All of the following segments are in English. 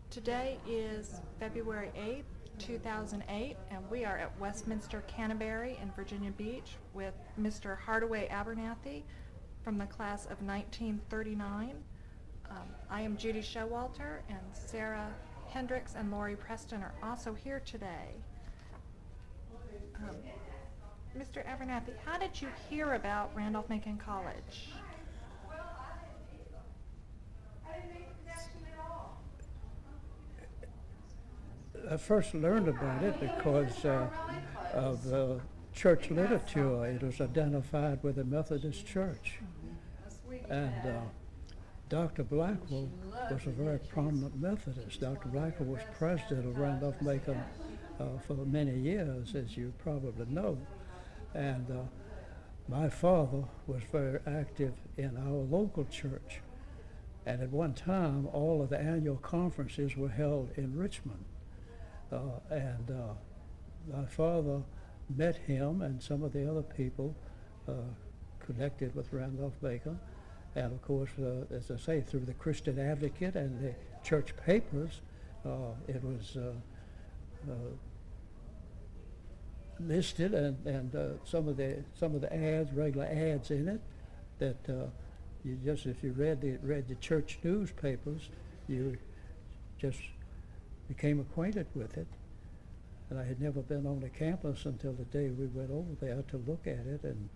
Today is February 8th, 2008, and we are at Westminster Canterbury in Virginia Beach with Mr. Hardaway Abernathy from the class of 1939. I am Judy Showalter, and Sarah Hendricks and Lori Preston are also here today. Mr. Abernathy, how did you hear about Randolph-Macon College? I first learned about it because of the church literature. It was identified with the Methodist Church. And Dr. Blackwell was a very prominent Methodist. Dr. Blackwell was president of Randolph-Macon for many years, as you probably know. And my father was very active in our local church. And at one time, all of the annual conferences were held in Richmond. My father met him and some of the other people connected with Randolph-Macon. And of course, as I say, through the Christian Advocate and the church papers, it was listed, and some of the ads, regular ads in it, that if you read the church newspapers, you just became acquainted with it. And I had never been on the campus until the day we went over there to look at it and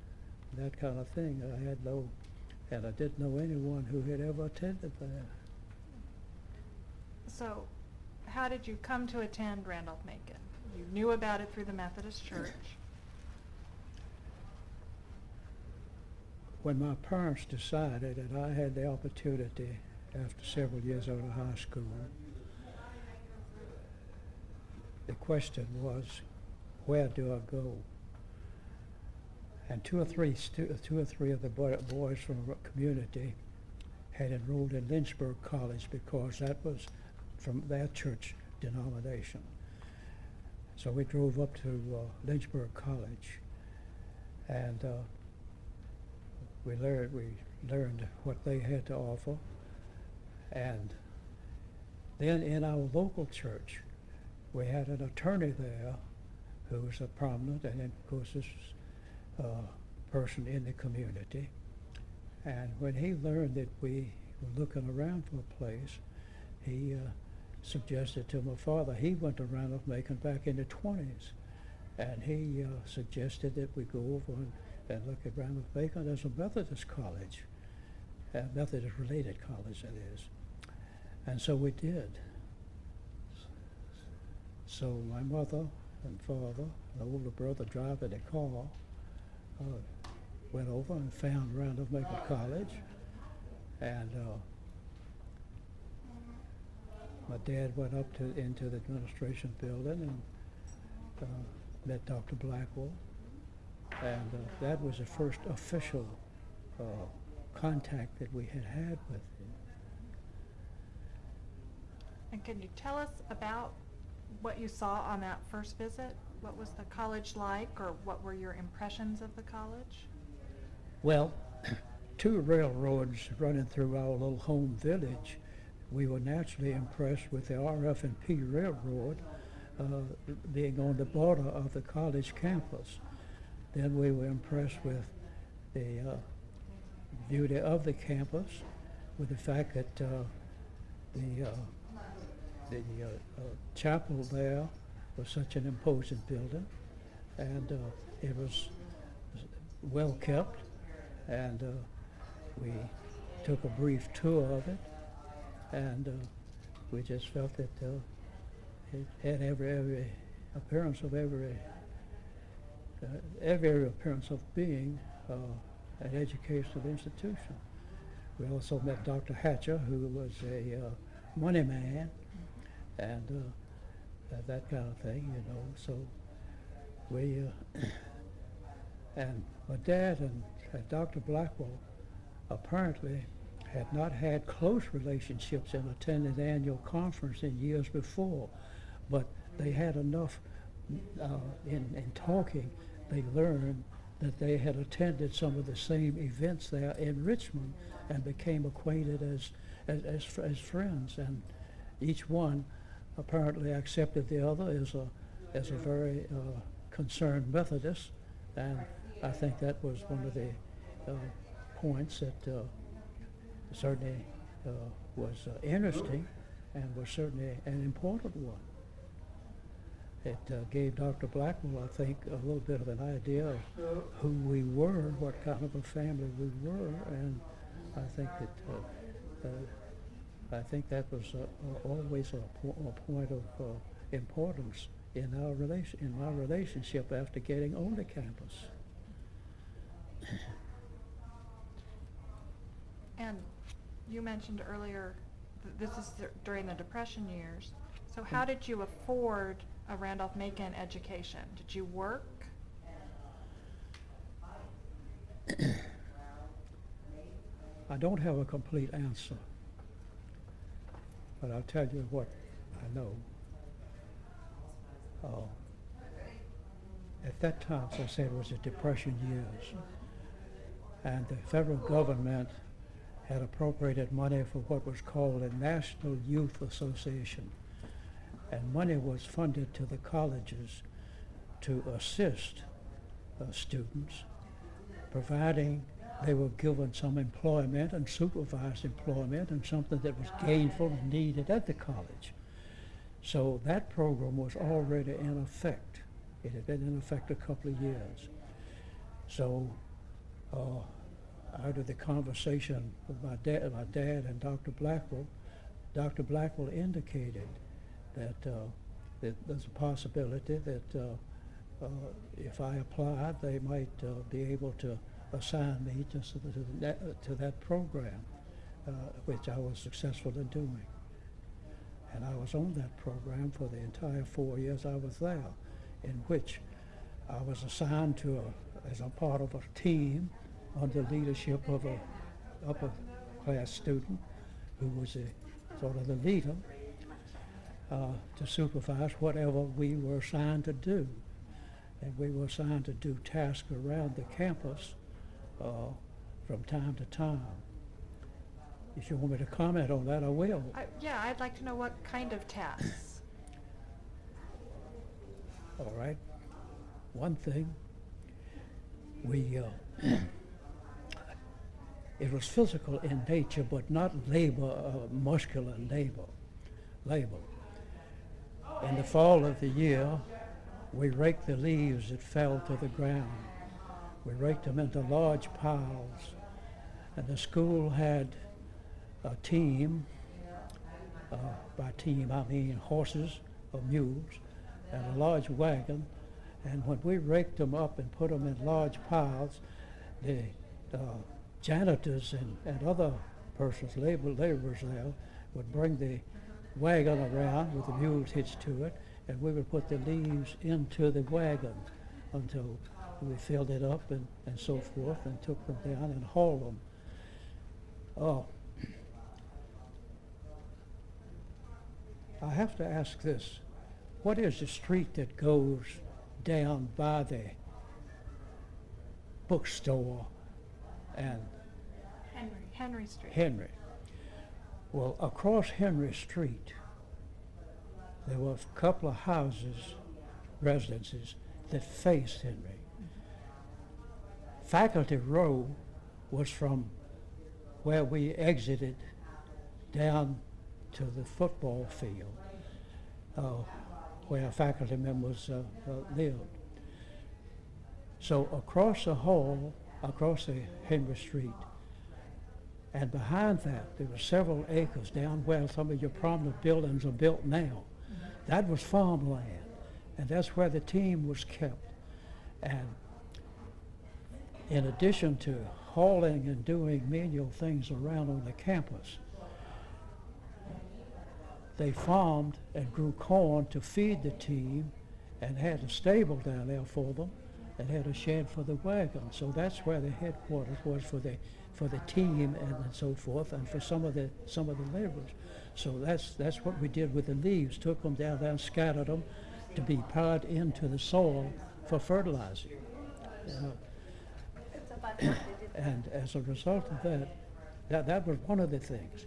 that kind of thing. I didn't know anyone who had ever attended there. So, how did you come to attend Randolph-Macon? You knew about it through the Methodist Church. When my parents decided that I had the opportunity, after several years out of high school, the question was, where do I go? And two or three of the boys from the community had enrolled in Lynchburg College because that was from their church denomination. So we drove up to Lynchburg College, and we learned what they had to offer. And then in our local church, we had an attorney there who was a prominent, and of course this person in the community. And when he learned that we were looking around for a place, he suggested to my father, he went to Randolph-Macon back in the 20s, and he suggested that we go over and look at Randolph-Macon as a Methodist college, a Methodist-related college, that is. And so we did. So my mother and father, and older brother driving a car, went over and found Randolph-Macon College, and my dad went up into the administration building and met Dr. Blackwell, and that was the first official contact that we had with him. And can you tell us about what you saw on that first visit? What was the college like, or what were your impressions of the college? Well, two railroads running through our little home village. We were naturally impressed with the RF&P Railroad being on the border of the college campus. Then we were impressed with the beauty of the campus, with the fact that the chapel there was such an imposing building, and it was well kept, and we took a brief tour of it, and we just felt that it had every appearance of being an educational institution. We also met Dr. Hatcher, who was a money man, and that kind of thing, you know. So we, and my dad and Dr. Blackwell apparently had not had close relationships in attending the annual conference in years before, but they had enough in talking. They learned that they had attended some of the same events there in Richmond and became acquainted as as friends, and each one apparently accepted the other as a very concerned Methodist, and I think that was one of the points that certainly was interesting and was certainly an important one. It gave Dr. Blackwell, I think, a little bit of an idea of who we were, what kind of a family we were, and I think that was always a point of importance in my relationship after getting on the campus. And you mentioned earlier this is during the Depression years. So how did you afford a Randolph-Macon education? Did you work? I don't have a complete answer, but I'll tell you what I know. At that time, as I said, it was the Depression years, and the federal government had appropriated money for what was called a National Youth Association, and money was funded to the colleges to assist students, providing they were given some employment and supervised employment and something that was gainful and needed at the college. So that program was already in effect. It had been in effect a couple of years. So out of the conversation with my dad and Dr. Blackwell indicated that there's a possibility that if I applied, they might be able to assign me to that program, which I was successful in doing. And I was on that program for the entire 4 years I was there, in which I was assigned to as a part of a team under leadership of a upper class student who was sort of the leader to supervise whatever we were assigned to do. And we were assigned to do tasks around the campus from time to time. If you want me to comment on that, I will. Yeah, I'd like to know what kind of tasks. All right. One thing, it was physical in nature, but not labor, muscular labor. In the fall of the year, we raked the leaves that fell to the ground. We raked them into large piles, and the school had a team, by team I mean horses or mules, and a large wagon, and when we raked them up and put them in large piles, the janitors and other persons, laborers there, would bring the wagon around with the mules hitched to it, and we would put the leaves into the wagon until we filled it up and so forth, and took them down and hauled them. I have to ask this. What is the street that goes down by the bookstore and Henry Street. Henry? Well, across Henry Street, there were a couple of houses, residences, that faced Henry. Faculty Row was from where we exited down to the football field, where faculty members lived. So across the hall, across the Henry Street, and behind that, there were several acres down where some of your prominent buildings are built now. That was farmland, and that's where the team was kept. And in addition to hauling and doing menial things around on the campus, they farmed and grew corn to feed the team, and had a stable down there for them, and had a shed for the wagon. So that's where the headquarters was for the team and so forth, and for some of the laborers. So that's what we did with the leaves. Took them down there and scattered them to be poured into the soil for fertilizing. And as a result of that was one of the things.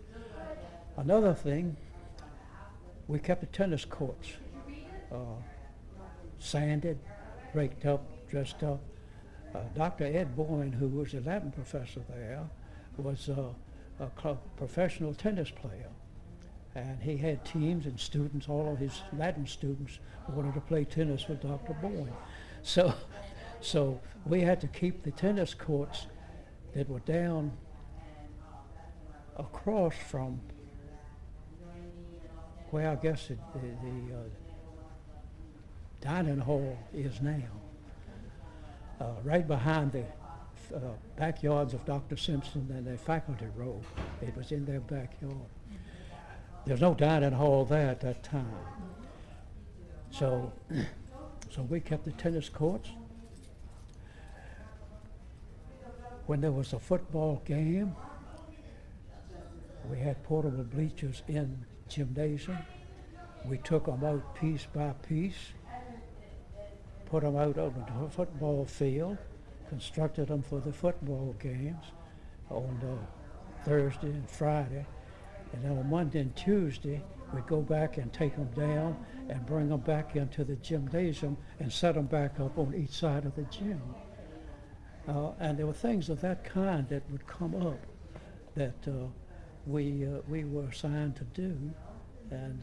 Another thing, we kept the tennis courts sanded, raked up, dressed up. Dr. Ed Boyne, who was a Latin professor there, was a professional tennis player. And he had teams and students, all of his Latin students wanted to play tennis with Dr. Boyne. So we had to keep the tennis courts that were down across from where I guess the dining hall is now, right behind the backyards of Dr. Simpson and their faculty row. It was in their backyard. There's no dining hall there at that time. So we kept the tennis courts. When there was a football game, we had portable bleachers in gymnasium. We took them out piece by piece, put them out on the football field, constructed them for the football games on Thursday and Friday. And then on Monday and Tuesday, we'd go back and take them down and bring them back into the gymnasium and set them back up on each side of the gym. And there were things of that kind that would come up that we were assigned to do, and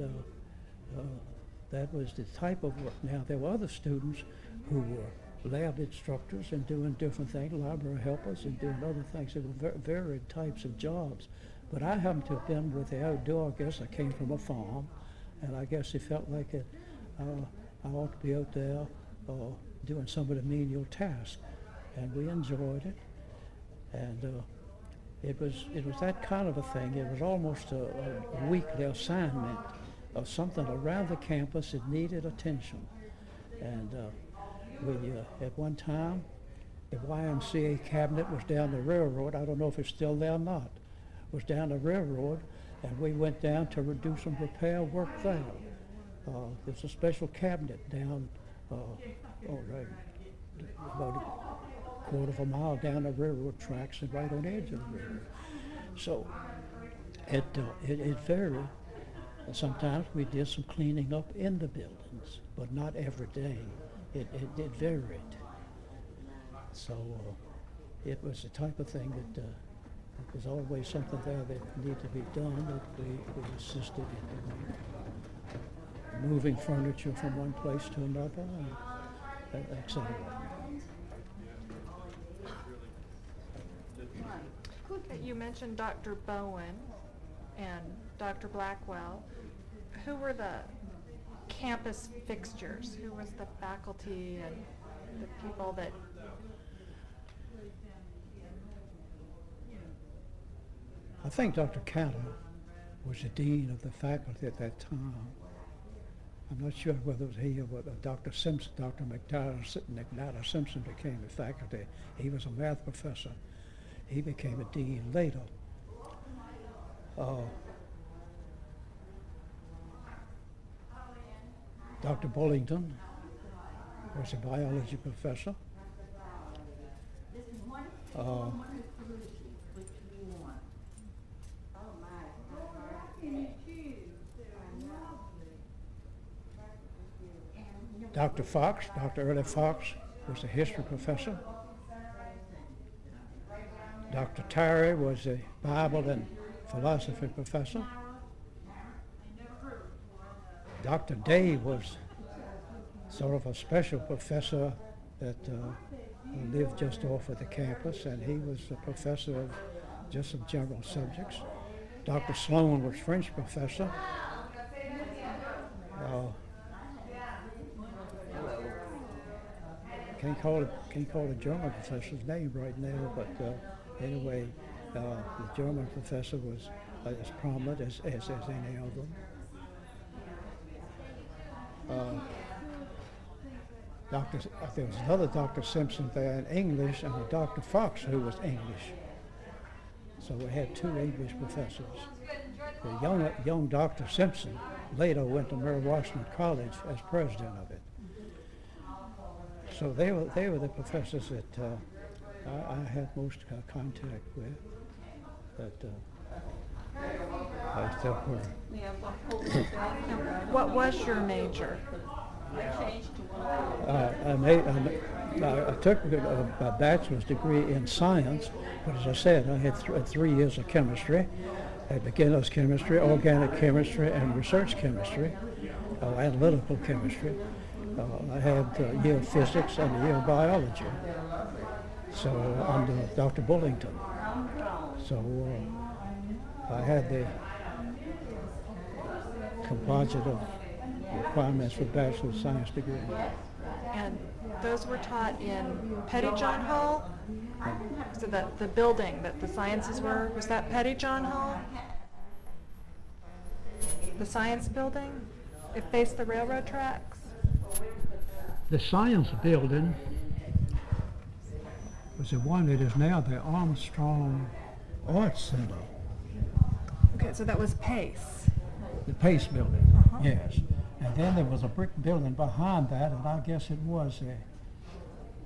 that was the type of work. Now, there were other students who were lab instructors and doing different things, library helpers and doing other things. There were varied types of jobs. But I happened to have been with the outdoor. I guess I came from a farm, and I guess it felt like I ought to be out there doing some of the menial tasks. And we enjoyed it. And it was that kind of a thing. It was almost a weekly assignment of something around the campus that needed attention. And we, at one time, the YMCA cabinet was down the railroad. I don't know if it's still there or not. Was down the railroad, and we went down to do some repair work there. There's a special cabinet down about a quarter of a mile down the railroad tracks and right on the edge of the railroad. So it varied. And sometimes we did some cleaning up in the buildings, but not every day. It varied. So it was the type of thing that there's always something there that needed to be done, that we assisted in moving furniture from one place to another, and etc. You mentioned Dr. Bowen and Dr. Blackwell. Who were the campus fixtures? Who was the faculty and the people that... I think Dr. Cantor was the dean of the faculty at that time. I'm not sure whether it was he or whether Dr. Simpson, Dr. McNatter Simpson became a faculty. He was a math professor. He became a dean later. Dr. Bullington was a biology professor. Dr. Fox, Dr. Early Fox, was a history professor. Dr. Tyree was a Bible and philosophy professor. Dr. Day was sort of a special professor that lived just off of the campus, and he was a professor of just some general subjects. Dr. Sloan was French professor. Can't call the German professor's name right now, but anyway, the German professor was as prominent as any of them. There was another Dr. Simpson there in English, and a Dr. Fox who was English. So we had two English professors. The young Dr. Simpson later went to Mary Washington College as president of it. So they were the professors that I had most contact with. But Except for What was your major? I took a bachelor's degree in science, but as I said, I had 3 years of chemistry. I had beginner's chemistry, organic chemistry, and research chemistry, analytical chemistry. I had a year of physics and a year of biology. So under Dr. Bullington. So I had the composite of requirements for bachelor of science degree. And those were taught in Pettyjohn Hall? So the building that the sciences were, was that Pettyjohn Hall? The science building? It faced the railroad tracks? The science building was the one that is now the Armstrong Arts Center. Okay, so that was Pace. The Pace building, Uh-huh. yes. And then there was a brick building behind that, and I guess it was a,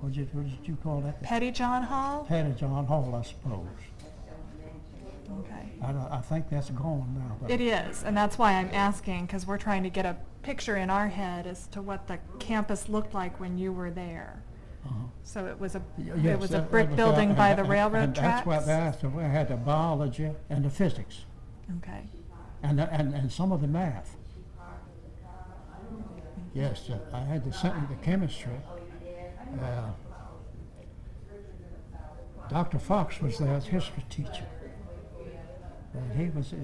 what did you call that? Pettyjohn Hall? Pettyjohn Hall, I suppose. Okay. I think that's gone now. But It is, and that's why I'm asking, because we're trying to get a picture in our head as to what the campus looked like when you were there. So it was a yes, brick building by the railroad and tracks? That's where I had the biology and the physics, Okay. and some of the math. Yes, I had the chemistry. Dr. Fox was there as history teacher. He was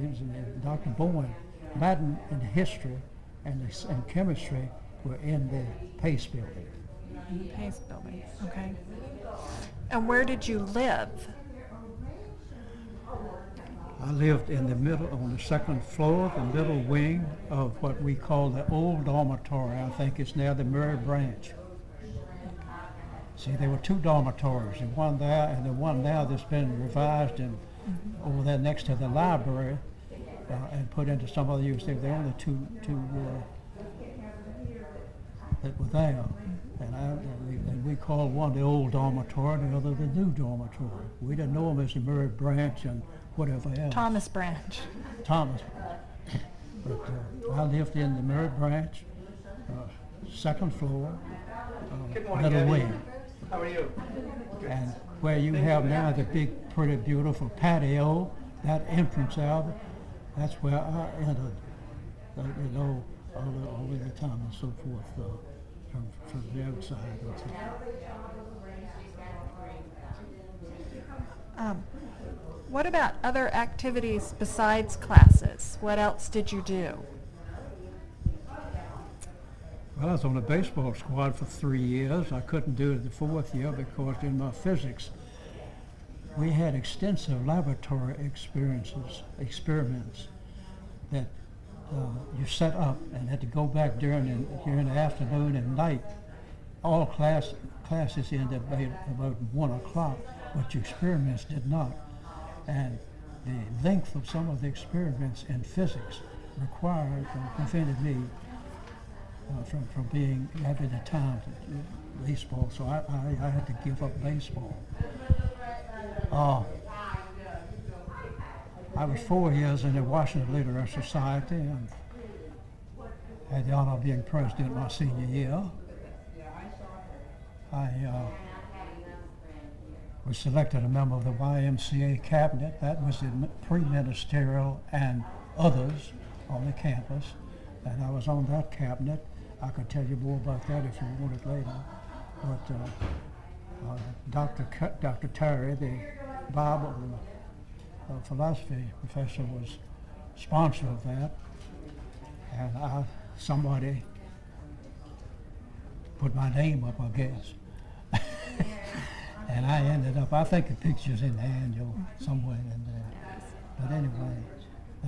Dr. Bowen. Latin and history and chemistry were in the Pace building. In the Pace building, okay. And where did you live? I lived in the middle, on the second floor, the middle wing of what we call the old dormitory. I think it's now the Murray Branch. See, there were two dormitories, the one there and the one now that's been revised and over there next to the library and put into some other use. They were the only two that were there. And we called one the old dormitory and the other the new dormitory. We didn't know them as the Murray Branch and whatever else. Thomas Branch. Thomas. But I lived in the Murray Branch, second floor, middle wing. How are you? And where you have now the big, pretty beautiful patio, that entrance out, that's where I entered, all the time and so forth, from the outside. What about other activities besides classes? What else did you do? Well, I was on the baseball squad for 3 years. I couldn't do it the fourth year because in my physics, we had extensive laboratory experiments that you set up and had to go back during the afternoon and night. All classes ended about 1 o'clock, but your experiments did not. And the length of some of the experiments in physics required or prevented me from having the time to do baseball, so I had to give up baseball. I was 4 years in the Washington Literary Society and had the honor of being president my senior year. I was selected a member of the YMCA cabinet. That was the pre-ministerial and others on the campus, and I was on that cabinet. I could tell you more about that if you want it later. But Dr. Terry, the Bible philosophy professor, was sponsor of that, and somebody put my name up, I guess. And I ended up, I think the picture's in the annual somewhere in there. But anyway, I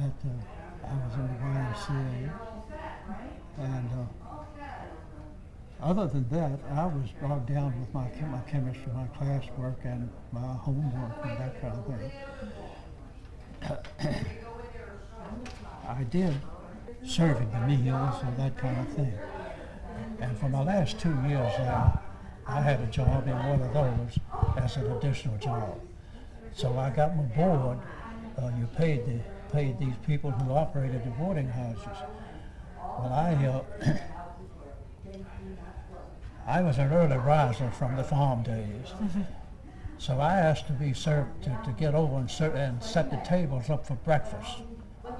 was in the YMCA. And other than that, I was bogged down with my chemistry, my classwork, and my homework and that kind of thing. I did serving the meals and that kind of thing. And for my last 2 years there, I had a job in one of those as an additional job. So I got my board. You paid paid these people who operated the boarding houses. Well, I was an early riser from the farm days. So I asked to be served to get over and set the tables up for breakfast.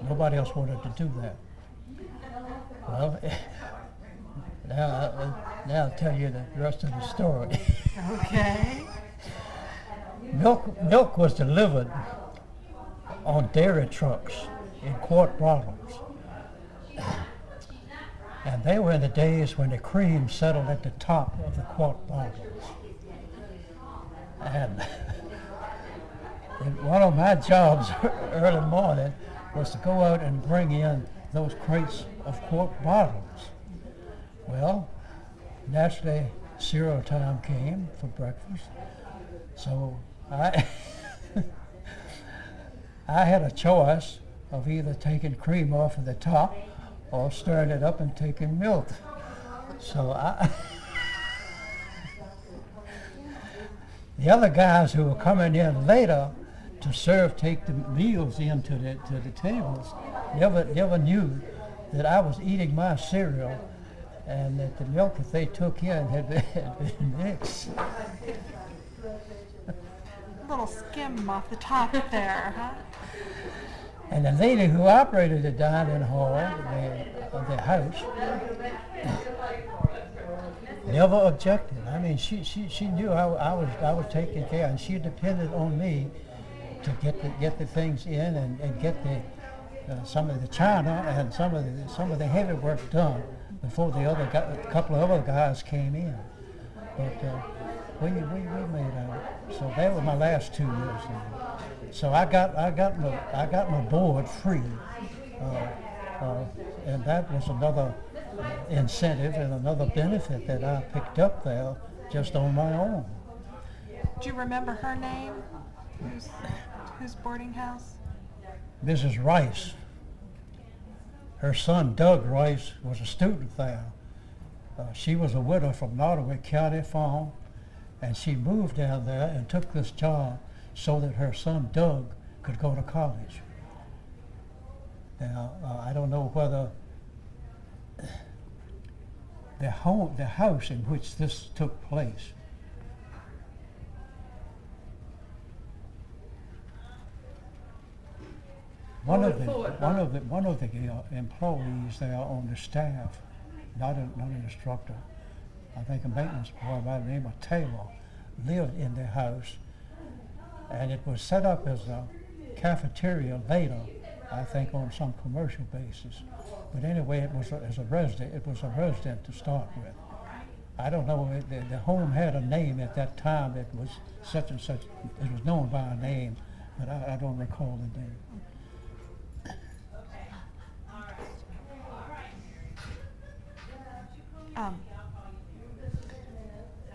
Nobody else wanted to do that. Well, now I'll tell you the rest of the story. Okay. Milk was delivered on dairy trucks in quart bottles. And they were in the days when the cream settled at the top of the quart bottles. And one of my jobs early morning was to go out and bring in those crates of quart bottles. Well, naturally, cereal time came for breakfast. So I had a choice of either taking cream off of the top or stirring it up and taking milk. So the other guys who were coming in later to take the meals into the tables never knew that I was eating my cereal and that the milk that they took in had been mixed. A little skim off the top there, huh? And the lady who operated the dining hall of the house never objected. I mean, she knew I was taking care, and she depended on me to get the things in and get some of the china and some of the heavy work done before a couple of other guys came in. But we made out. So that was my last 2 years there. So I got my board free, and that was another incentive and another benefit that I picked up there just on my own. Do you remember her name? Whose boarding house? Mrs. Rice. Her son Doug Rice was a student there. She was a widow from Hardaway County Farm, and she moved down there and took this job so that her son Doug could go to college. Now, I don't know whether the house in which this took place one of the employees there on the staff, not an instructor, I think a maintenance boy by the name of Taylor, lived in the house, and it was set up as a cafeteria later, I think on some commercial basis. But anyway, it was a resident to start with. I don't know, the home had a name at that time. It was such and such, it was known by a name, but I don't recall the name.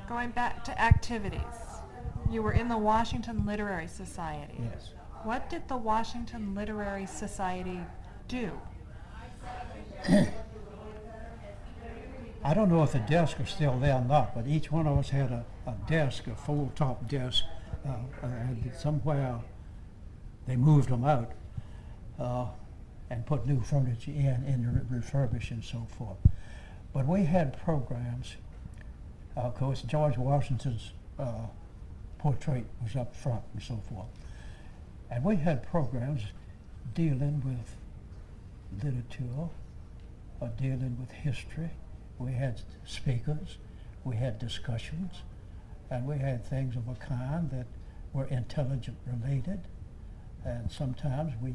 Going back to activities, you were in the Washington Literary Society. Yes. What did the Washington Literary Society do? I don't know if the desks are still there or not, but each one of us had a desk, a full top desk, and somewhere they moved them out and put new furniture in refurbish and so forth. But we had programs. Of course, George Washington's portrait was up front and so forth. And we had programs dealing with literature, dealing with history. We had speakers, we had discussions, and we had things of a kind that were intelligent related. And sometimes we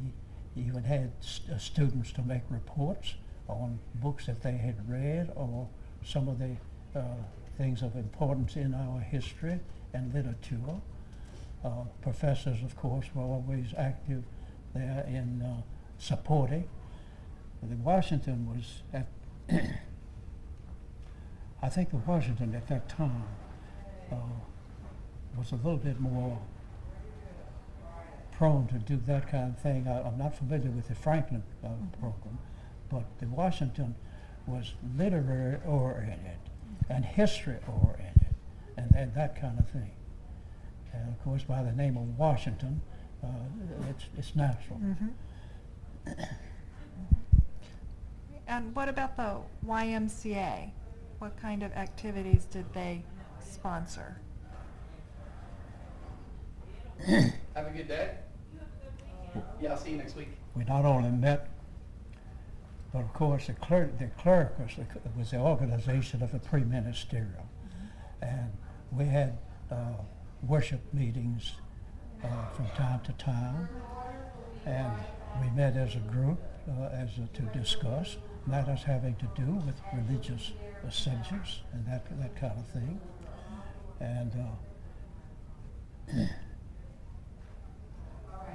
even had students to make reports on books that they had read or some of the things of importance in our history and literature. Professors, of course, were always active there in supporting. The Washington was at I think the Washington at that time was a little bit more prone to do that kind of thing. I'm not familiar with the Franklin program, but the Washington was literary oriented and history oriented and that kind of thing. And of course, by the name of Washington, it's natural. Mm-hmm. And what about the YMCA? What kind of activities did they sponsor? Have a good day. Yeah, I'll see you next week. We not only met, but of course the clerk was the organization of the pre-ministerial. And we had worship meetings from time to time, and we met as a group to discuss matters having to do with religious subjects and that kind of thing. And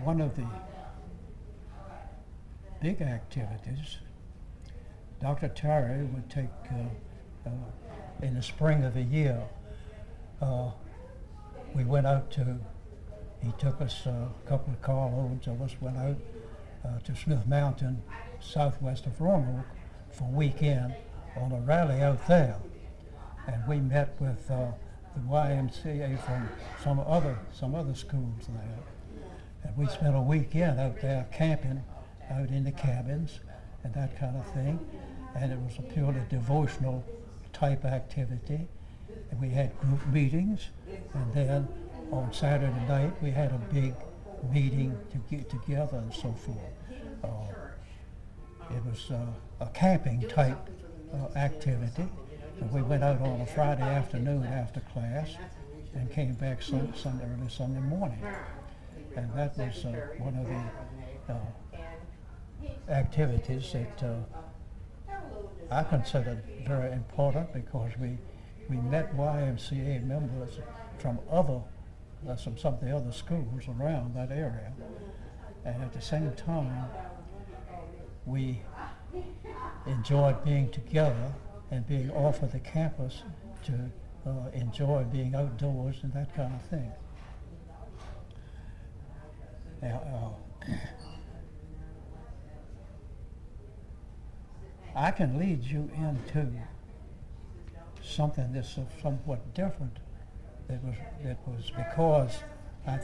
one of the big activities, Dr. Terry would take in the spring of the year, we went out he took us a couple of carloads of us, went out to Smith Mountain, southwest of Roanoke, for a weekend on a rally out there. And we met with the YMCA from some other schools there. And we spent a weekend out there camping out in the cabins and that kind of thing. And it was a purely devotional type activity. And we had group meetings, and then on Saturday night we had a big meeting to get together and so forth. It was a camping type activity. And we went out on a Friday afternoon after class and came back early Sunday morning. And that was one of the activities that I considered very important, because we met YMCA members from some of the other schools around that area. And at the same time, we enjoyed being together and being off of the campus to enjoy being outdoors and that kind of thing. Now, I can lead you into something that's somewhat different. That was because I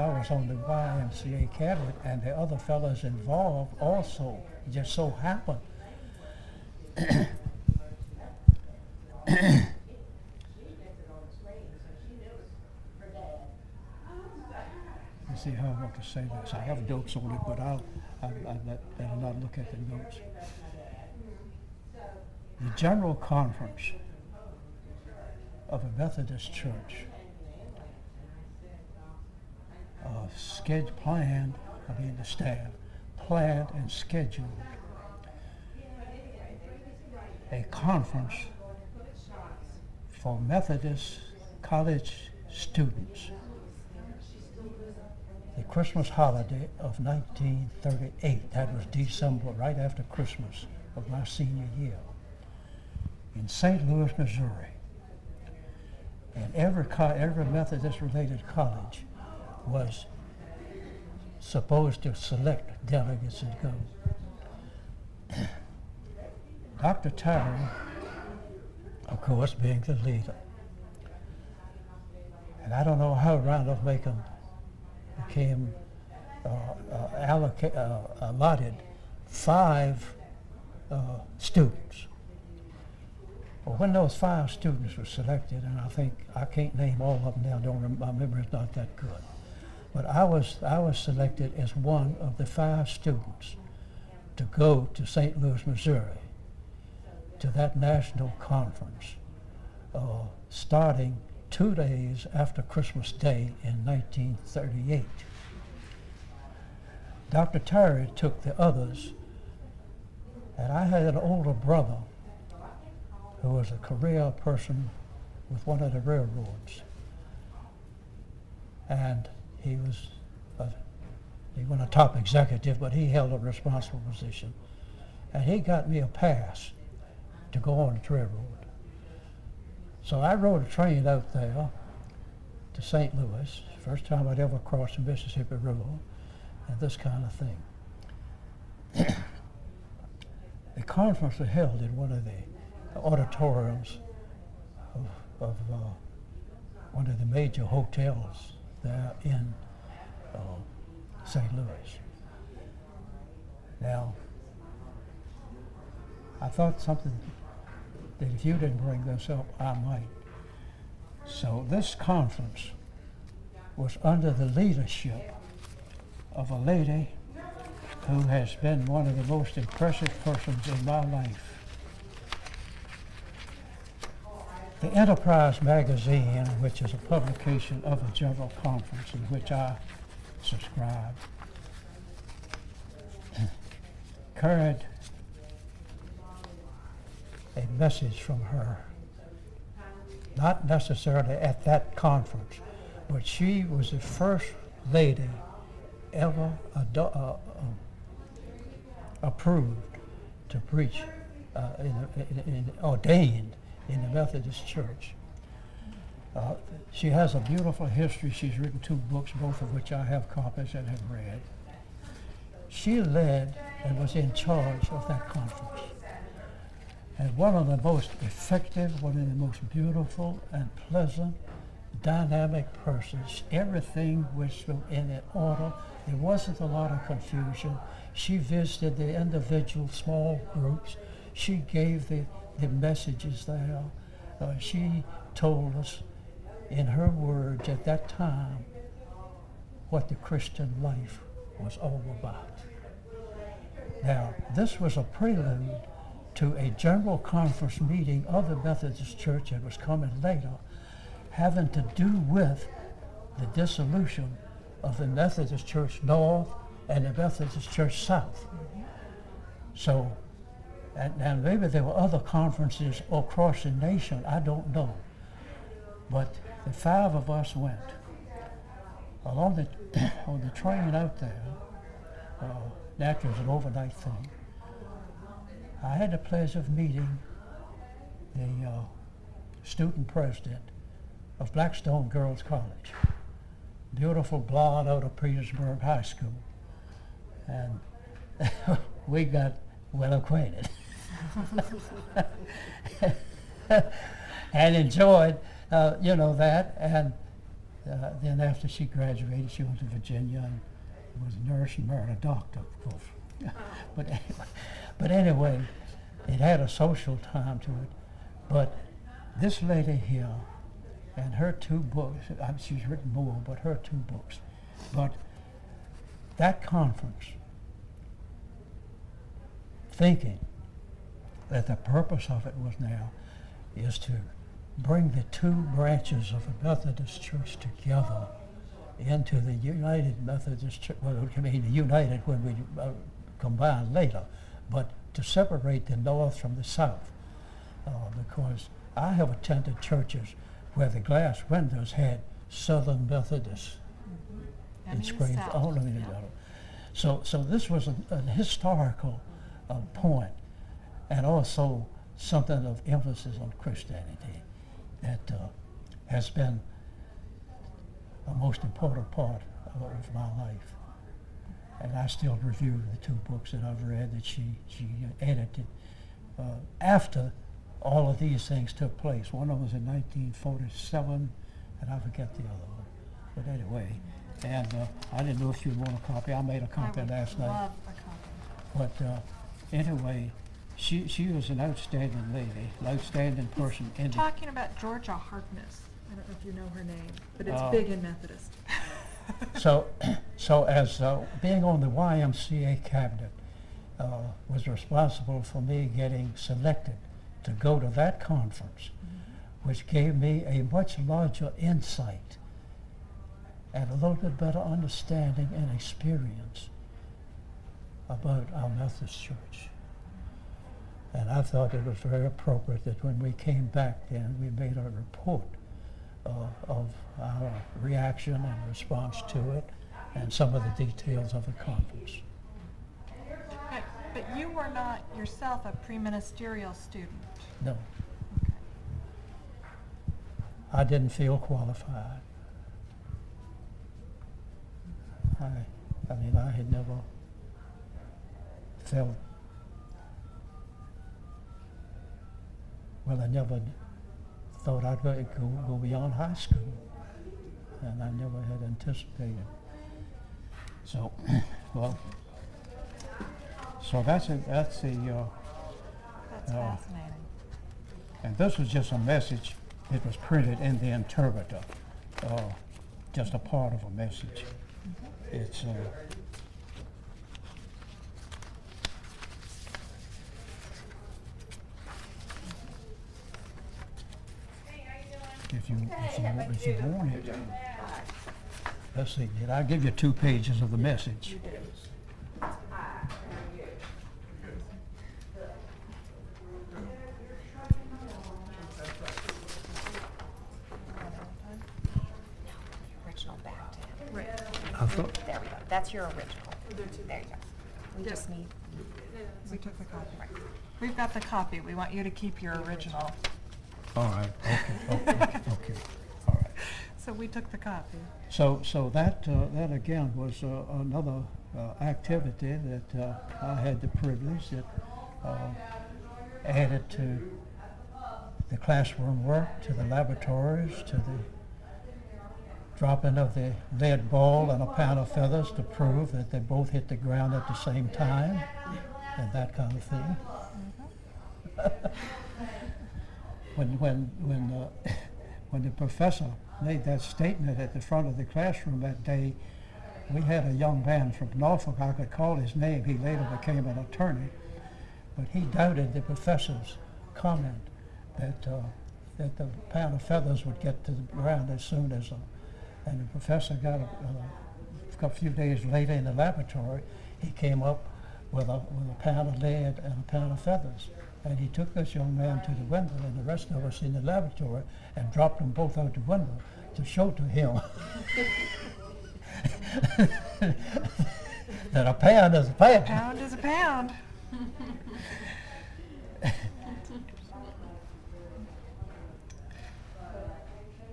was on the YMCA cabinet and the other fellows involved also. It just so happened. You see how I want to say this. I have notes on it, but I'll not look at the notes. The General Conference of a Methodist Church the staff planned and scheduled a conference for Methodist college students. The Christmas holiday of 1938, that was December, right after Christmas of my senior year, in St. Louis, Missouri. And every Methodist-related college was supposed to select delegates and go. Dr. Terry, of course, being the leader. And I don't know how Randolph-Macon became allotted 5 students. Well, when those 5 students were selected, and I can't name all of them now, my memory's not that good, but I was selected as one of the 5 students to go to St. Louis, Missouri, to that national conference, starting 2 days after Christmas Day in 1938. Dr. Terry took the others, and I had an older brother who was a career person with one of the railroads. And he wasn't a top executive, but he held a responsible position. And he got me a pass to go on the railroad. So I rode a train out there to St. Louis, first time I'd ever crossed the Mississippi River, and this kind of thing. The conference was held in one of the auditoriums of one of the major hotels there in St. Louis. Now, I thought something that if you didn't bring this up, I might. So this conference was under the leadership of a lady who has been one of the most impressive persons in my life. The Enterprise magazine, which is a publication of a general conference in which I subscribe, carried a message from her. Not necessarily at that conference, but she was the first lady ever approved to preach, ordained in the Methodist Church. She has a beautiful history. She's written 2 books, both of which I have copies and have read. She led and was in charge of that conference. And one of the most effective, one of the most beautiful and pleasant, dynamic persons. Everything was in order. There wasn't a lot of confusion. She visited the individual small groups. She gave the messages there. She told us in her words at that time what the Christian life was all about. Now, this was a prelude to a general conference meeting of the Methodist Church that was coming later, having to do with the dissolution of the Methodist Church North and the Methodist Church South. So, and maybe there were other conferences across the nation, I don't know. But the 5 of us went. On the train out there, naturally it was an overnight thing, I had the pleasure of meeting the student president of Blackstone Girls College, beautiful blonde out of Petersburg High School. And we got well acquainted and enjoyed, that. And then after she graduated, she went to Virginia and was a nurse and married a doctor, of course. But anyway, it had a social time to it. But this lady here and her 2 books, she's written more, but her 2 books. But that conference, thinking that the purpose of it was now is to bring the 2 branches of the Methodist Church together into the United Methodist Church, united when we combined later, but to separate the North from the South. Because I have attended churches where the glass windows had Southern Methodist engraved on them. So this was a historical point, and also something of emphasis on Christianity that has been a most important part of my life. And I still review the 2 books that I've read that she edited after all of these things took place. One of them was in 1947, and I forget the other one. But anyway, and I didn't know if you'd want a copy. I made a copy last night. I would love a copy. But anyway, she was an outstanding lady, an outstanding person. You're talking about Georgia Harkness. I don't know if you know her name, but it's big in Methodist. So as being on the YMCA cabinet was responsible for me getting selected to go to that conference, which gave me a much larger insight and a little bit better understanding and experience about our Methodist Church. And I thought it was very appropriate that when we came back then, we made a report of our reaction and response to it and some of the details of the conference. But you were not yourself a pre-ministerial student. No. Okay. I didn't feel qualified. I had never felt, I never thought I'd go beyond high school, and I never had anticipated. So, well, So that's the That's fascinating. and this was just a message. It was printed in the Interpreter, just a part of a message. It's if you want it. Let's see. Did I give you 2 pages of the message? Original back to him. Right. I thought. There we go. That's your original. There you go. We just need. We took the copy. We've got the copy. We want you to keep your original. All right. Okay. All right. So we took the copy. So that again was another activity that I had the privilege that added to the classroom work, to the laboratories, to the dropping of the lead ball and a pound of feathers to prove that they both hit the ground at the same time, and that kind of thing. When the professor made that statement at the front of the classroom that day, we had a young man from Norfolk. I could call his name. He later became an attorney, but he doubted the professor's comment that the pound of feathers would get to the ground as soon as. And the professor got a few days later in the laboratory. He came up with a pound of lead and a pound of feathers. And he took this young man to the window and the rest of us in the laboratory and dropped them both out the window to show to him that a pound is a pound. A pound is a pound.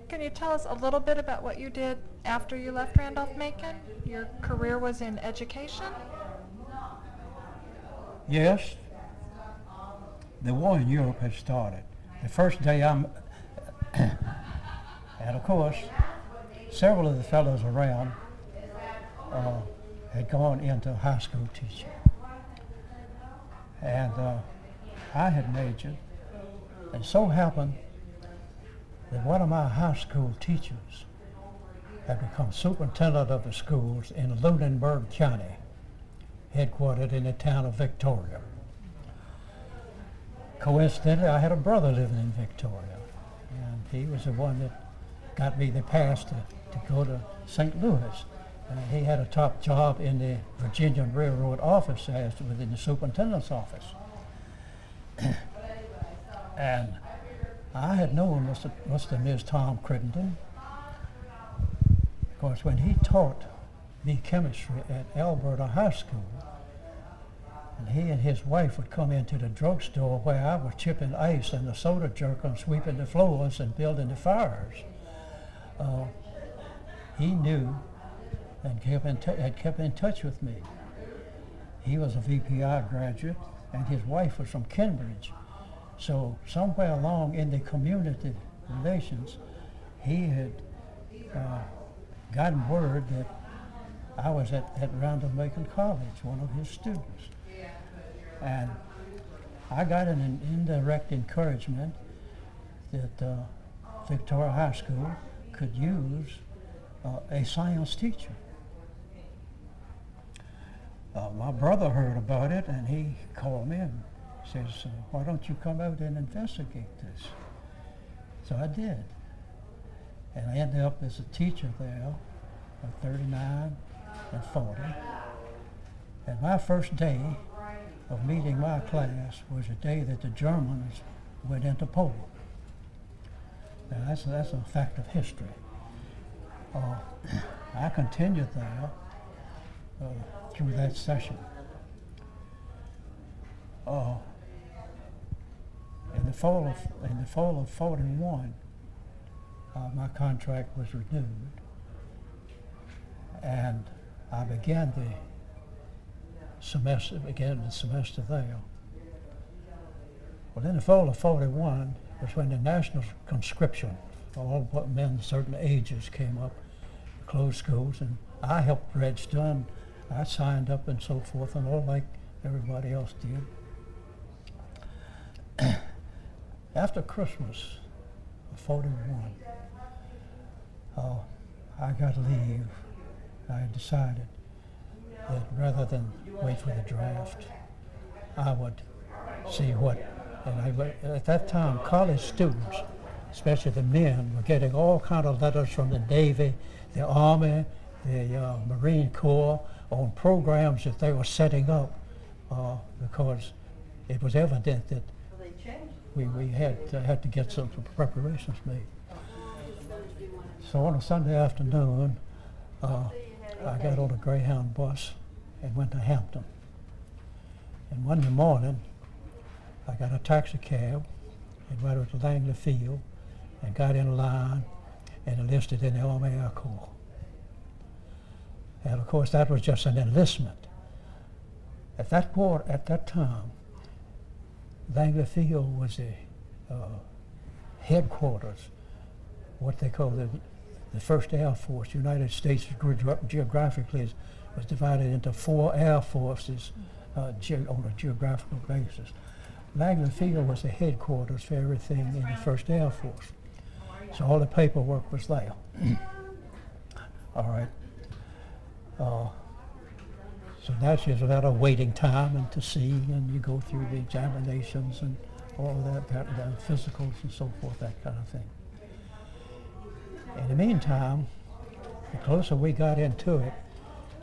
Can you tell us a little bit about what you did after you left Randolph-Macon? Your career was in education? Yes. The war in Europe had started. The first day and of course, several of the fellows around had gone into high school teaching. And I had majored, and so happened that one of my high school teachers had become superintendent of the schools in Lunenburg County, headquartered in the town of Victoria. Coincidentally, I had a brother living in Victoria, and he was the one that got me the pass to go to St. Louis. He had a top job in the Virginia Railroad office as within the superintendent's office. And I had known Mr. Ms. Tom Crittenden. Of course, when he taught me chemistry at Alberta High School, and he and his wife would come into the drugstore where I was chipping ice and the soda jerk and sweeping the floors and building the fires, he knew and had kept in touch with me. He was a VPI graduate, and his wife was from Cambridge. So somewhere along in the community relations, he had gotten word that I was at Randolph-Macon College, one of his students. And I got an indirect encouragement that Victoria High School could use a science teacher. My brother heard about it, and he called me and says, why don't you come out and investigate this? So I did. And I ended up as a teacher there of 39 and 40. And my first day of meeting my class was the day that the Germans went into Poland. Now that's a fact of history. I continued there through that session. In the fall of 41, my contract was renewed, and I began the semester there. Well, in the fall of 41 was when the national conscription for all men certain ages came up, closed schools, and I helped register, and I signed up and so forth, and all like everybody else did. After Christmas of 41, I got leave. I decided that rather than wait for the draft, I would see what, and at that time, college students, especially the men, were getting all kind of letters from the Navy, the Army, the Marine Corps on programs that they were setting up because it was evident that we had to get some preparations made. So on a Sunday afternoon, I got on a Greyhound bus and went to Hampton. And Monday morning, I got a taxi cab and went over to Langley Field and got in line and enlisted in the Army Air Corps. And of course, that was just an enlistment. At that time, Langley Field was the headquarters, what they call the 1st Air Force. United States geographically was divided into 4 air forces on a geographical basis. Langley Field was the headquarters for everything in the 1st Air Force. So all the paperwork was there. All right. So that's just a lot of waiting time and to see, and you go through the examinations and all of that, the physicals and so forth, that kind of thing. In the meantime, the closer we got into it,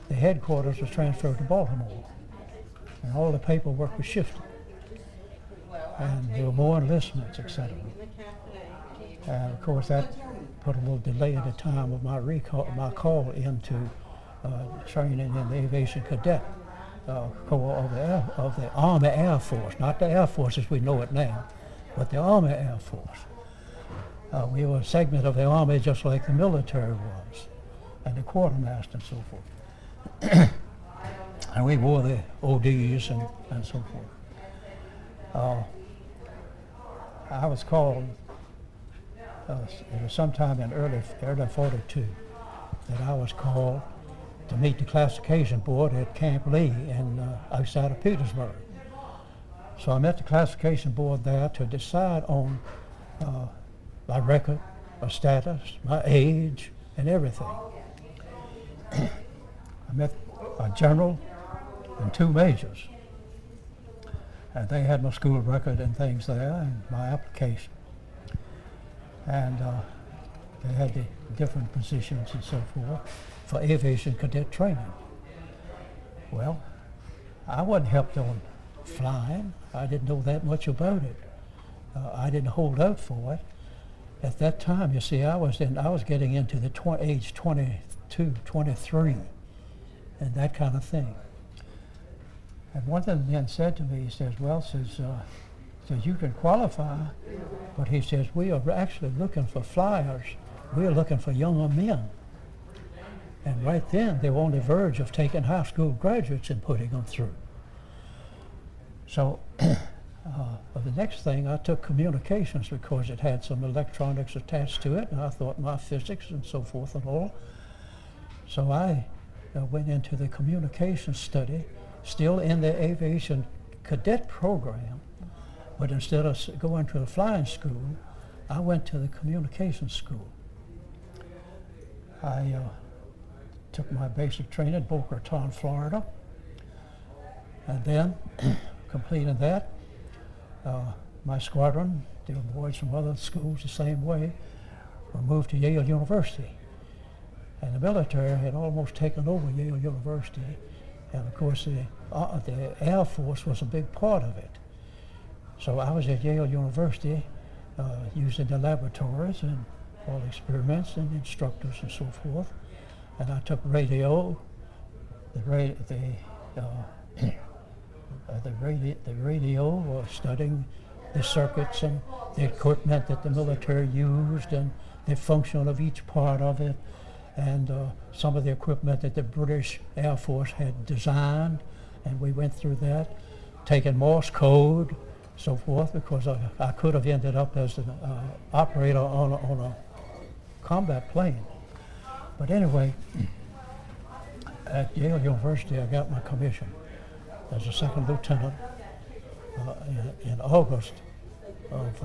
the headquarters was transferred to Baltimore, and all the paperwork was shifted, and there were more enlistments, etc. And of course, that put a little delay in the time of my call into training in the Aviation Cadet Corps of the Army Air Force, not the Air Force as we know it now, but the Army Air Force. We were a segment of the Army just like the military was, and the quartermaster and so forth. And we wore the ODs and so forth. I was called, it was sometime in early 42, that I was called to meet the classification board at Camp Lee outside of Petersburg. So I met the classification board there to decide on my record, my status, my age, and everything. I met a general and 2 majors. And they had my school record and things there, and my application. And they had the different positions and so forth for aviation cadet training. Well, I wasn't helped on flying. I didn't know that much about it. I didn't hold out for it. At that time, you see, I was getting into the age 22, 23, and that kind of thing. And one of the men said to me, he says, well, says you can qualify, but he says, we are actually looking for flyers. We're looking for younger men. And right then, they were on the verge of taking high school graduates and putting them through. So for the next thing, I took communications because it had some electronics attached to it, and I thought my physics and so forth and all. So I went into the communications study, still in the aviation cadet program, but instead of going to the flying school, I went to the communications school. I took my basic training in Boca Raton, Florida, and then completing that, my squadron, there were boys from other schools the same way, were moved to Yale University. And the military had almost taken over Yale University, and of course the Air Force was a big part of it. So I was at Yale University using the laboratories and all the experiments and instructors and so forth. And I took radio, the radio, studying the circuits and the equipment that the military used and the function of each part of it, and some of the equipment that the British Air Force had designed, and we went through that, taking Morse code, so forth, because I could have ended up as an operator on a combat plane. But anyway, at Yale University, I got my commission. as a second lieutenant in August of,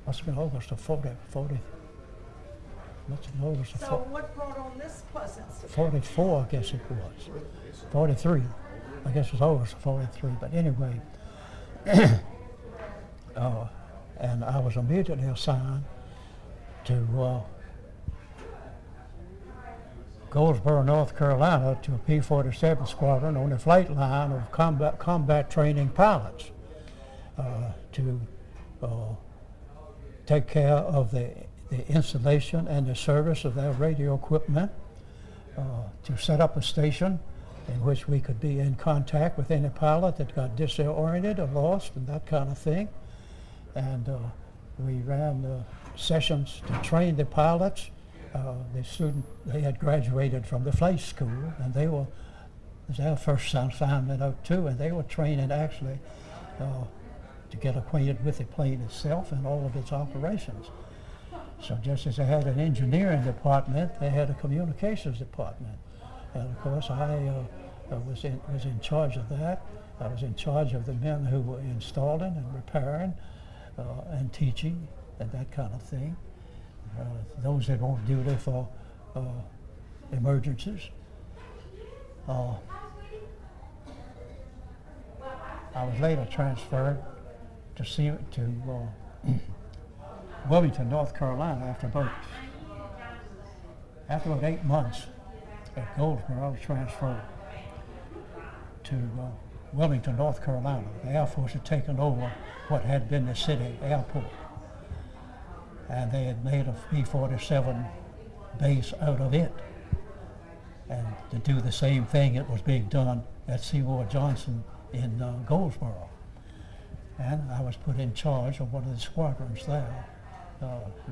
must have been August of 40, must have been August of So what brought on this pleasant surprise? 44, I guess it was. 43. I guess it was August of 43. But anyway, and I was immediately assigned to Goldsboro, North Carolina, to a P-47 squadron on the flight line of combat training pilots to take care of the installation and the service of their radio equipment, to set up a station in which we could be in contact with any pilot that got disoriented or lost and that kind of thing. And we ran sessions to train the pilots. They had graduated from the flight school, and it was their first assignment out too, and they were training actually to get acquainted with the plane itself and all of its operations. So just as they had an engineering department, they had a communications department. And of course I was in charge of that. I was in charge of the men who were installing and repairing and teaching and that kind of thing. Those that were on duty for emergencies. I was later transferred to Wilmington, North Carolina after about 8 months at Goldsboro. I was transferred to Wilmington, North Carolina. The Air Force had taken over what had been the city airport, and they had made a P-47 base out of it, and to do the same thing that was being done at Seymour Johnson in Goldsboro. And I was put in charge of one of the squadrons there.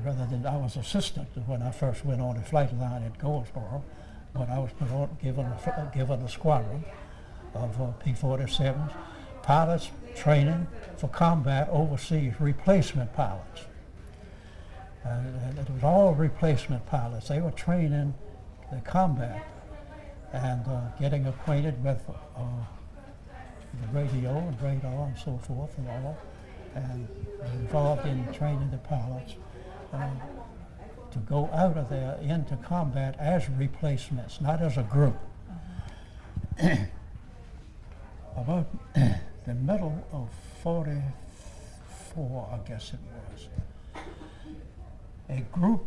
Rather than I was assistant when I first went on the flight line at Goldsboro, but I was given a squadron of P-47s, pilots training for combat overseas, replacement pilots. And it was all replacement pilots. They were training the combat and getting acquainted with the radio and radar and so forth and all, and involved in training the pilots to go out of there into combat as replacements, not as a group. About the middle of 44, I guess it was, a group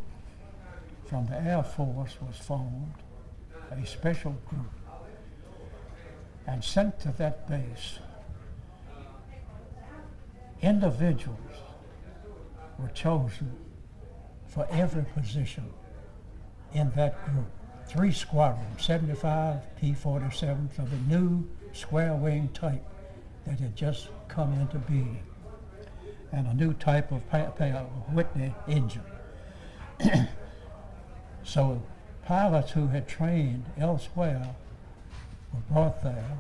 from the Air Force was formed, a special group, and sent to that base. Individuals were chosen for every position in that group. 3 squadrons, 75 P-47s of the new square wing type that had just come into being, and a new type of Whitney engine. So pilots who had trained elsewhere were brought there,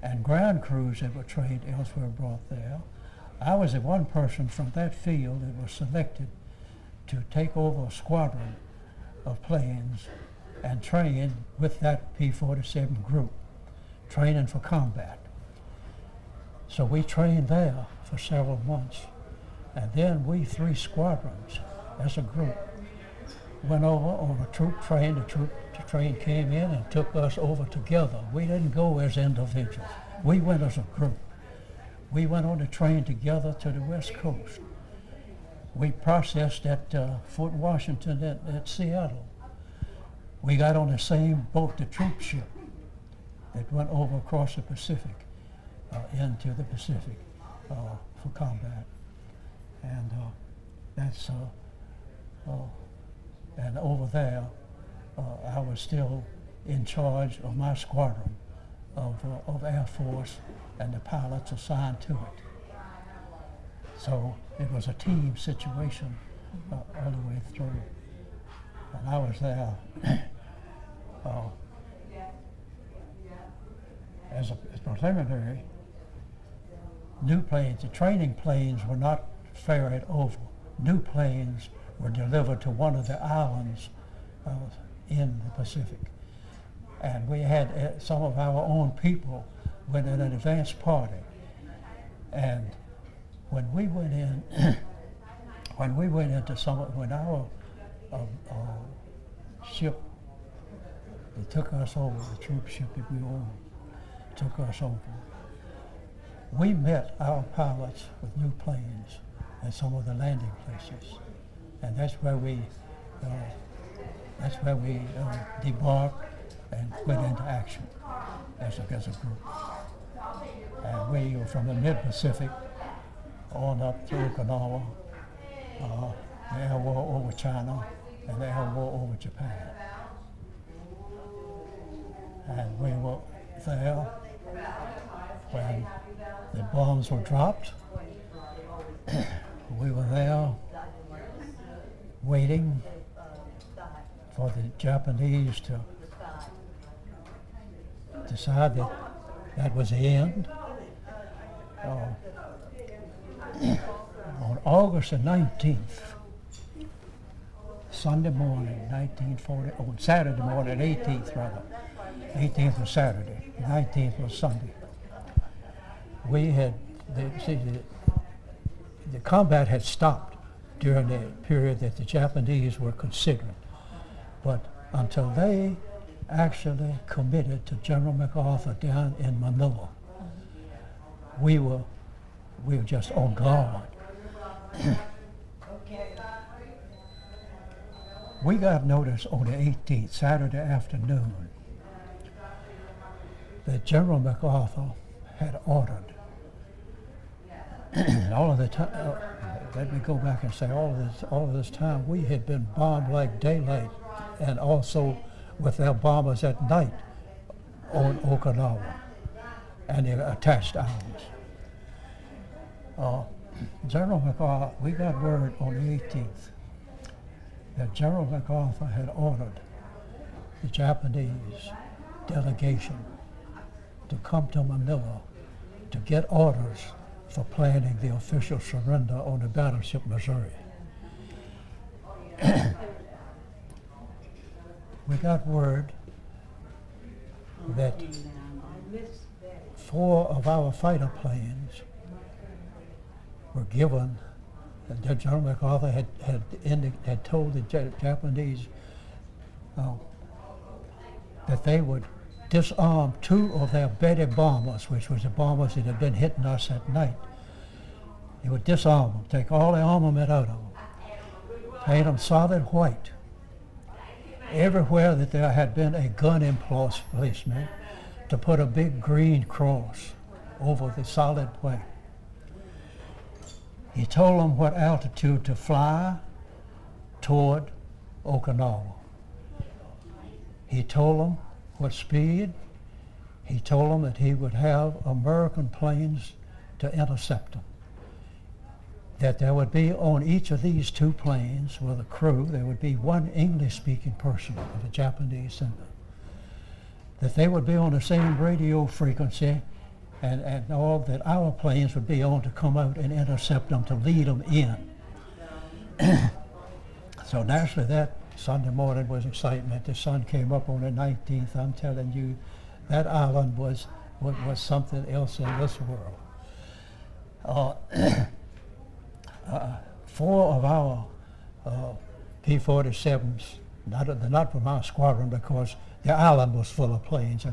and ground crews that were trained elsewhere were brought there. I was the one person from that field that was selected to take over a squadron of planes and train with that P-47 group, training for combat. So we trained there for several months, and then we 3 squadrons as a group went over on a troop train. The train came in and took us over together. We didn't go as individuals. We went as a group. We went on the train together to the West Coast. We processed at Fort Washington at Seattle. We got on the same boat, the troop ship, that went over across the Pacific, into the Pacific for combat. And that's and over there, I was still in charge of my squadron of Air Force and the pilots assigned to it. So it was a team situation all the way through. And I was there as a preliminary. New planes, the training planes were not ferried over. New planes were delivered to one of the islands in the Pacific. and we had some of our own people went in an advance party. And when we went in, when our ship that took us over, the troop ship that we owned, took us over, we met our pilots with new planes at some of the landing places, and that's where we debarked and went into action as a group. And we were from the mid-Pacific on up to Okinawa, the air war over China, and the air war over Japan. And we were there when the bombs were dropped. We were there waiting for the Japanese to decide that that was the end. On August the 19th, Sunday morning, 1940, on Saturday morning, 18th rather. 18th was Saturday, 19th was Sunday. We had, the combat had stopped during the period that the Japanese were considering. But until they actually committed to General MacArthur down in Manila, we were just on guard. We got notice on the 18th, Saturday afternoon, that General MacArthur had ordered, and all of the time, let me go back and say, all of this time, we had been bombed like daylight, and also with their bombers at night on Okinawa and the attached islands. General MacArthur, we got word on the 18th that General MacArthur had ordered the Japanese delegation to come to Manila to get orders for planning the official surrender on the battleship Missouri. We got word that 4 of our fighter planes were given, that General MacArthur had told the Japanese that they would disarm 2 of their Betty bombers, which was the bombers that had been hitting us at night. They would disarm them, take all the armament out of them, paint them solid white. Everywhere that there had been a gun emplacement, to put a big green cross over the solid white. He told them what altitude to fly toward Okinawa. He told them what speed. He told them that he would have American planes to intercept them. That there would be on each of these 2 planes with a crew, there would be 1 English-speaking person of a Japanese sender. That they would be on the same radio frequency and all that our planes would be on to come out and intercept them, to lead them in. So naturally that Sunday morning was excitement. The sun came up on the 19th. I'm telling you, that island was something else in this world. 4 of our P-47s, not from our squadron because the island was full of planes,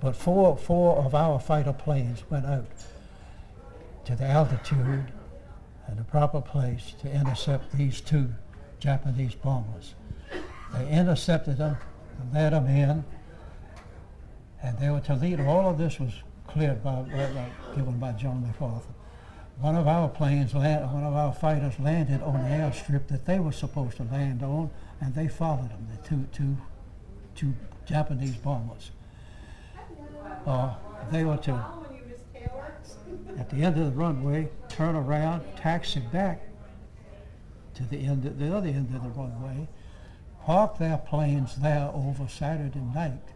but four of our fighter planes went out to the altitude and the proper place to intercept these 2 Japanese bombers. They intercepted them and led them in, and they were to lead. All of this was cleared given by John MacArthur. One of our fighters landed on the airstrip that they were supposed to land on, and they followed them, the two Japanese bombers. They were to, at the end of the runway, turn around, taxi back to the other end of the runway, park their planes there over Sunday night,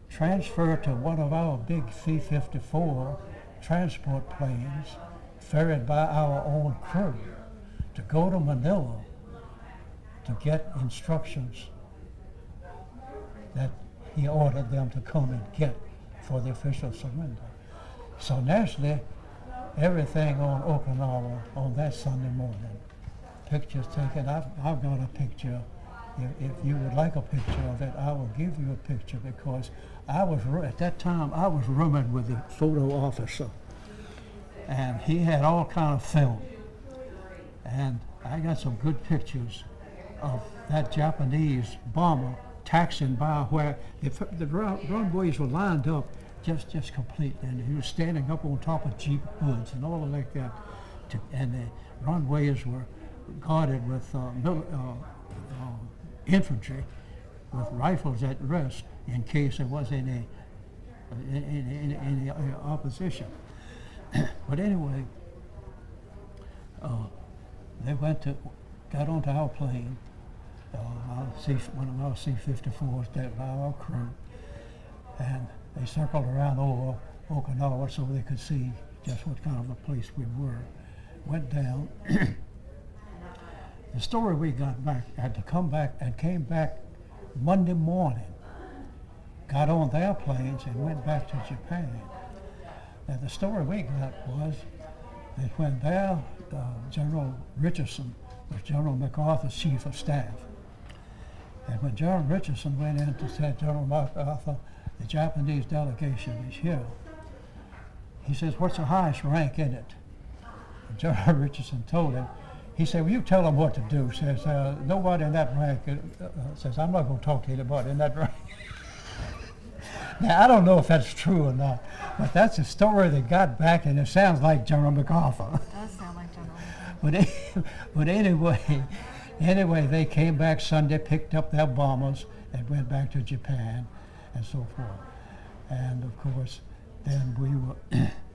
transfer to one of our big C-54 transport planes, ferried by our own crew, to go to Manila to get instructions that he ordered them to come and get for the official surrender. So naturally, everything on Okinawa on that Sunday morning, pictures taken. I've got a picture. If you would like a picture of it, I will give you a picture, because at that time I was rooming with the photo officer, and he had all kind of film, and I got some good pictures of that Japanese bomber taxiing by where the runways were lined up just completely, and he was standing up on top of Jeep hoods and all like that, and the runways were guarded with infantry with rifles at rest in case there was any opposition. But anyway, they got onto our plane, one of our C-54s that by our crew, and they circled around over Okinawa so they could see just what kind of a place we were. Went down. The story we got back, had to come back and came back Monday morning, got on their planes and went back to Japan. Now the story we got was that when their General Richardson was General MacArthur's chief of staff, and when General Richardson went in to say, General MacArthur, the Japanese delegation is here, he says, what's the highest rank in it? And General Richardson told him, he said, well, you tell them what to do. Says, nobody in that rank, says, I'm not going to talk to anybody in that rank. Now, I don't know if that's true or not, but that's a story that got back, and it sounds like General MacArthur. It does sound like General MacArthur. But anyway, they came back Sunday, picked up their bombers, and went back to Japan, and so forth. And of course, then we were,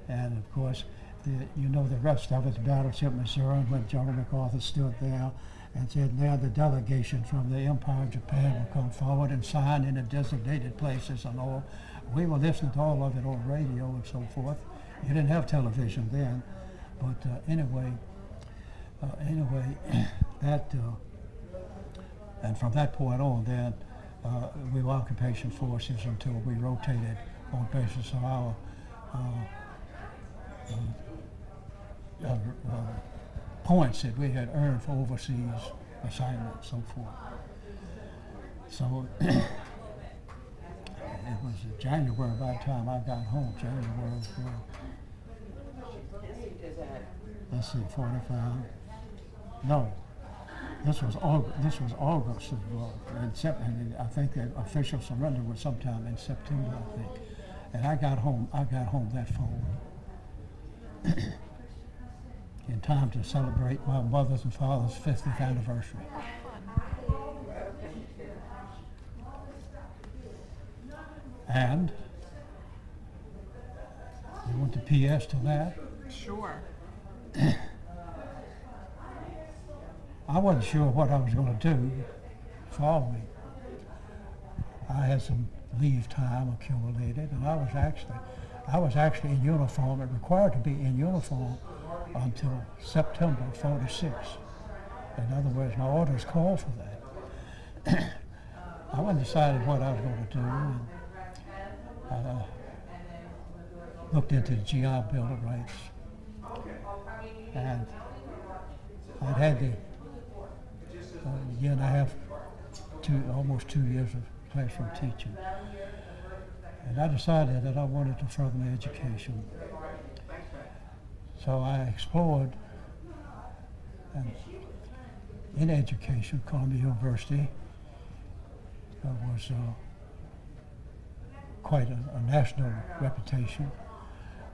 and of course, the rest of it, the Battleship Missouri, when General MacArthur stood there and said, now the delegation from the Empire of Japan will come forward and sign in the designated places and all. We were listening to all of it on radio and so forth. You didn't have television then, but anyway, that, and from that point on then, we were occupation forces until we rotated on basis of our points that we had earned for overseas assignments, so forth. So it was January by the time I got home. January was, let's see, 45. No, this was August and I think the official surrender was sometime in September, I think. And I got home that fall. In time to celebrate my mother's and father's 50th anniversary. And you want the PS to that? Sure. I wasn't sure what I was going to do following. I had some leave time accumulated, and I was actually in uniform and required to be in uniform until September 46. In other words, my orders called for that. I wasn't decided what I was going to do, and I looked into the GI Bill of Rights, and I'd had the year and a half, almost 2 years of classroom teaching, and I decided that I wanted to further my education. So I explored, and in education, Columbia University was quite a national reputation,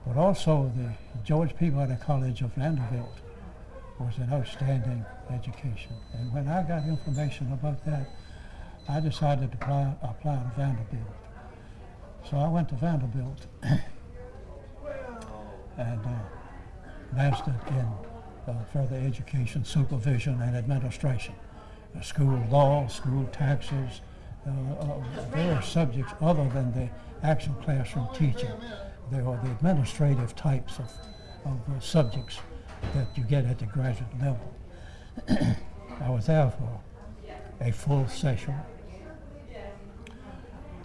but also the George Peabody College of Vanderbilt was an outstanding education. And when I got information about that, I decided to apply to Vanderbilt. So I went to Vanderbilt and mastered in further education, supervision, and administration, school law, school taxes, various subjects other than the actual classroom teaching. There are the administrative types of subjects that you get at the graduate level. I was there for a full session.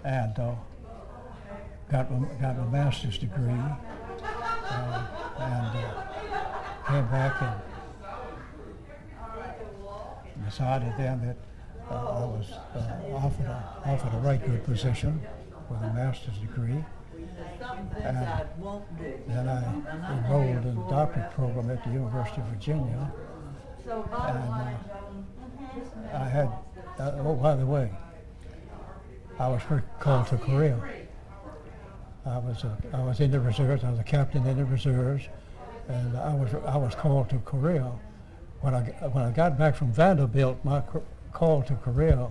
and got my master's degree, and came back and decided then that I was offered a right good position with a master's degree. And then I enrolled in the doctorate program at the University of Virginia. And I had, oh, by the way, I was called to Korea. I was in the reserves. I was a captain in the reserves, and I was called to Korea. When I got back from Vanderbilt, my call to Korea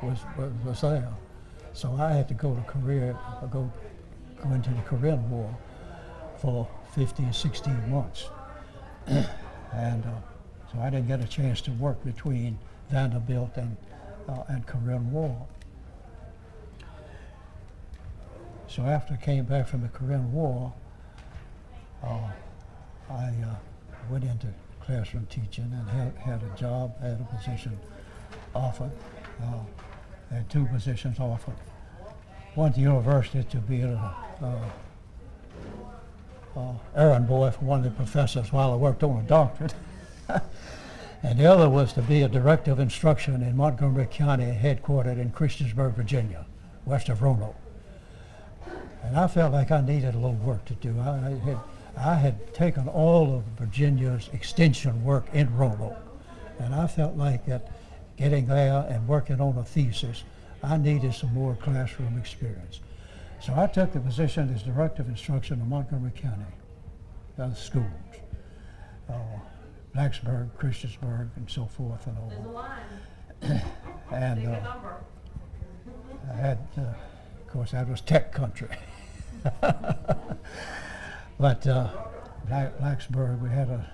was there. So I had to go to Korea, go into the Korean War for 15, 16 months. And so I didn't get a chance to work between Vanderbilt and Korean War. So after I came back from the Korean War, I went into classroom teaching and had a job, had a position offered. Had two positions offered. One at the university to be an errand boy for one of the professors while I worked on a doctorate. And the other was to be a director of instruction in Montgomery County, headquartered in Christiansburg, Virginia, west of Roanoke. And I felt like I needed a little work to do. I had taken all of Virginia's extension work in Roanoke, and I felt like that getting there and working on a thesis, I needed some more classroom experience. So I took the position as director of instruction in Montgomery County schools, Blacksburg, Christiansburg, and so forth and all. And I had, of course, that was tech country. But Blacksburg, we had a,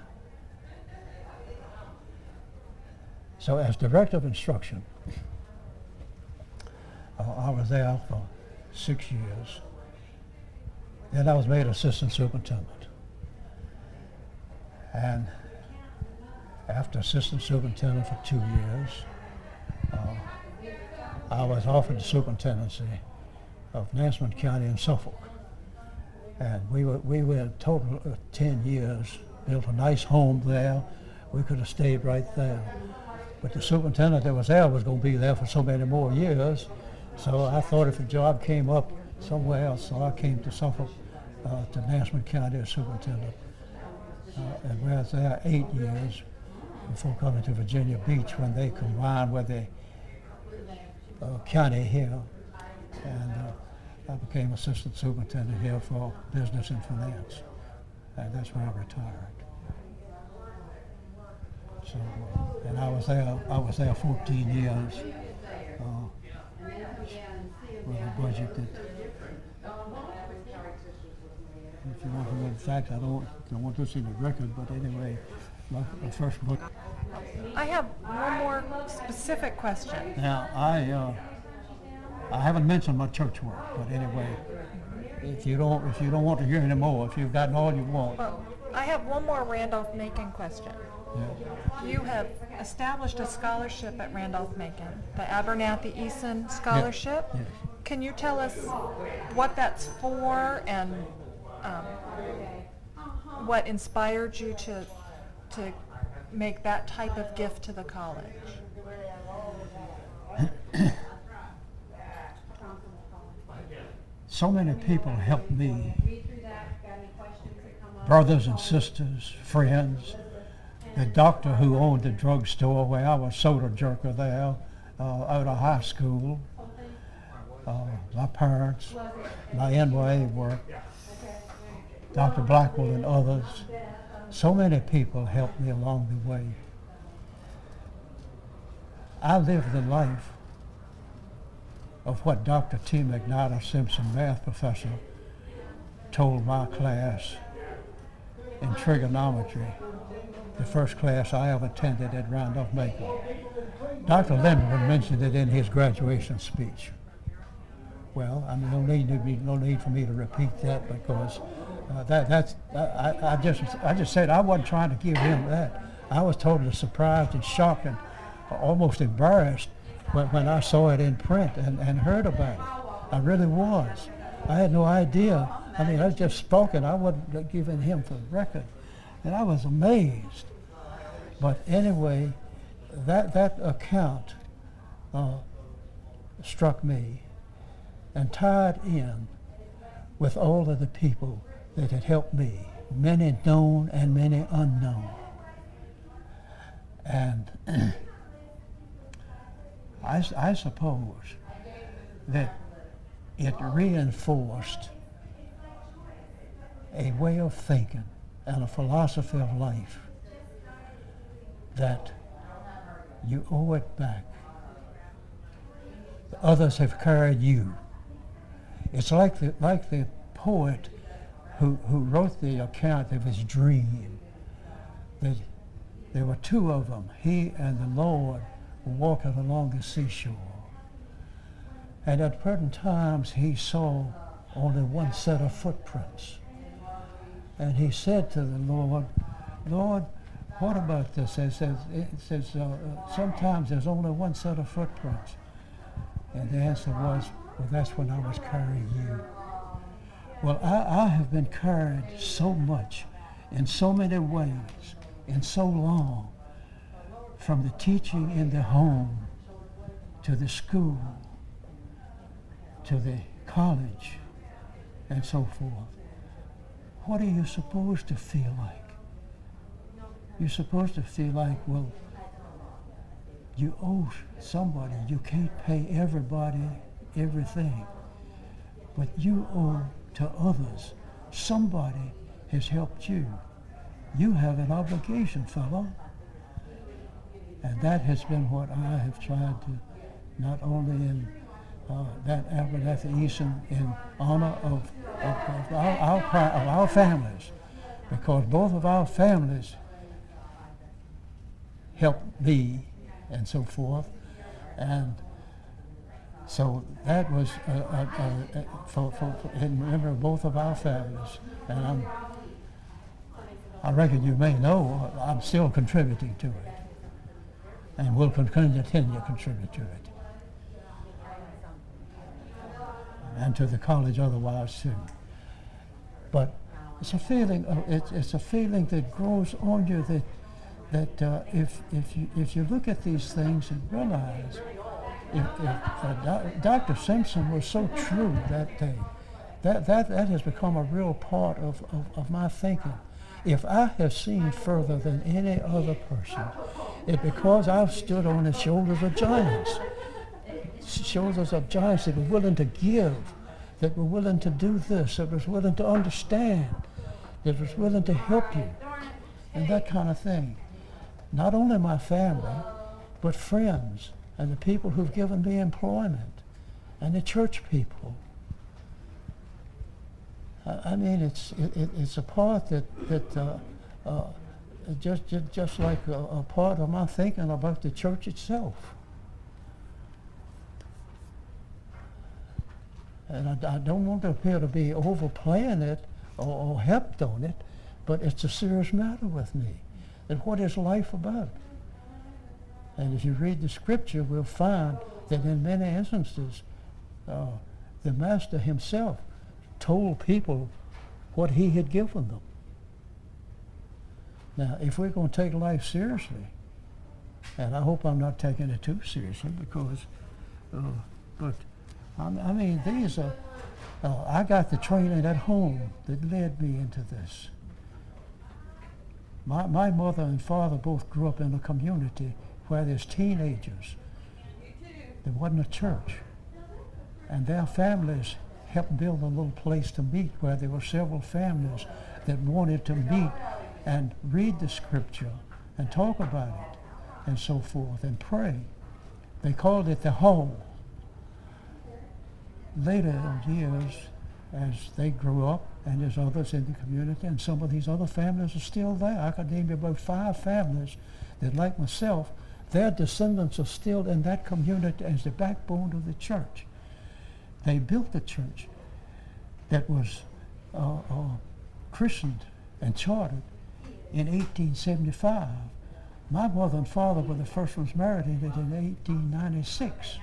so as director of instruction, I was there for 6 years. Then I was made assistant superintendent. And after assistant superintendent for 2 years, I was offered the superintendency of Nansemond County in Suffolk. And we were a total of 10 years, built a nice home there. We could have stayed right there. But the superintendent that was there was going to be there for so many more years. So I thought if a job came up somewhere else, so I came to Suffolk, to Nansemond County as superintendent. And we were there 8 years before coming to Virginia Beach when they combined with the county here. And I became assistant superintendent here for business and finance. And that's when I retired. So, and I was there 14 years with a budget that, if you want to know the facts, I don't want this in the record, but anyway, my first book. I have one more specific question. Now, I haven't mentioned my church work, but anyway, if you don't want to hear any more, if you've gotten all you want. Well, I have one more Randolph-Macon question. Yeah. You have established a scholarship at Randolph-Macon, the Abernathy Eason Scholarship. Yes. Can you tell us what that's for and what inspired you to make that type of gift to the college? So many people helped me, brothers and sisters, friends. The doctor who owned the drugstore where I was soda jerker there out of high school, my parents, my NYA work, Dr. Blackwell and others. So many people helped me along the way. I lived the life of what Dr. T. McNider Simpson, math professor, told my class in trigonometry, the first class I ever attended at Randolph-Macon. Dr. Lindemann mentioned it in his graduation speech. Well, I mean, no need for me to repeat that because I just said I wasn't trying to give him that. I was totally surprised and shocked and almost embarrassed when I saw it in print and heard about it. I really was. I had no idea. I mean, I was just spoken. I wasn't giving him for the record. And I was amazed. But anyway, that account struck me and tied in with all of the people that had helped me, many known and many unknown. And I suppose that it reinforced a way of thinking and a philosophy of life that you owe it back. Others have carried you. It's like the poet who wrote the account of his dream. That there were two of them. He and the Lord were walking along the seashore. And at certain times he saw only one set of footprints. And he said to the Lord, Lord, what about this? It says sometimes there's only one set of footprints. And the answer was, well, that's when I was carrying you. Well, I have been carried so much, in so many ways, in so long, from the teaching in the home, to the school, to the college, and so forth. What are you supposed to feel like? You're supposed to feel like, well, you owe somebody. You can't pay everybody everything. But you owe to others. Somebody has helped you. You have an obligation, fellow. And that has been what I have tried to, not only in that Abernathy Easton, in honor of our families, because both of our families helped me and so forth. And so that was in memory of both of our families. And I reckon you may know I'm still contributing to it, and will continue to contribute to it, and to the college otherwise too. But it's a feeling. It's a feeling that grows on you. That if you look at these things and realize, if Dr. Simpson was so true that day, that has become a real part of my thinking. If I have seen further than any other person, it's because I've stood on the shoulders of giants that were willing to give, that were willing to do this, that was willing to understand, that was willing to help you, and that kind of thing. Not only my family, but friends and the people who've given me employment, and the church people. I mean, it's a part that just like a part of my thinking about the church itself. And I don't want to appear to be overplaying it or helped on it, but it's a serious matter with me. And what is life about? And if you read the scripture, we'll find that in many instances, the Master himself told people what he had given them. Now, if we're going to take life seriously, and I hope I'm not taking it too seriously, because, but I mean, these are, I got the training at home that led me into this. My mother and father both grew up in a community where there's teenagers. There wasn't a church. And their families helped build a little place to meet where there were several families that wanted to meet and read the scripture and talk about it and so forth and pray. They called it the hall. Later in years, as they grew up, and there's others in the community, and some of these other families are still there. I could name you about 5 families that, like myself, their descendants are still in that community as the backbone of the church. They built a church that was christened and chartered in 1875. My mother and father were the first ones married in it in 1896.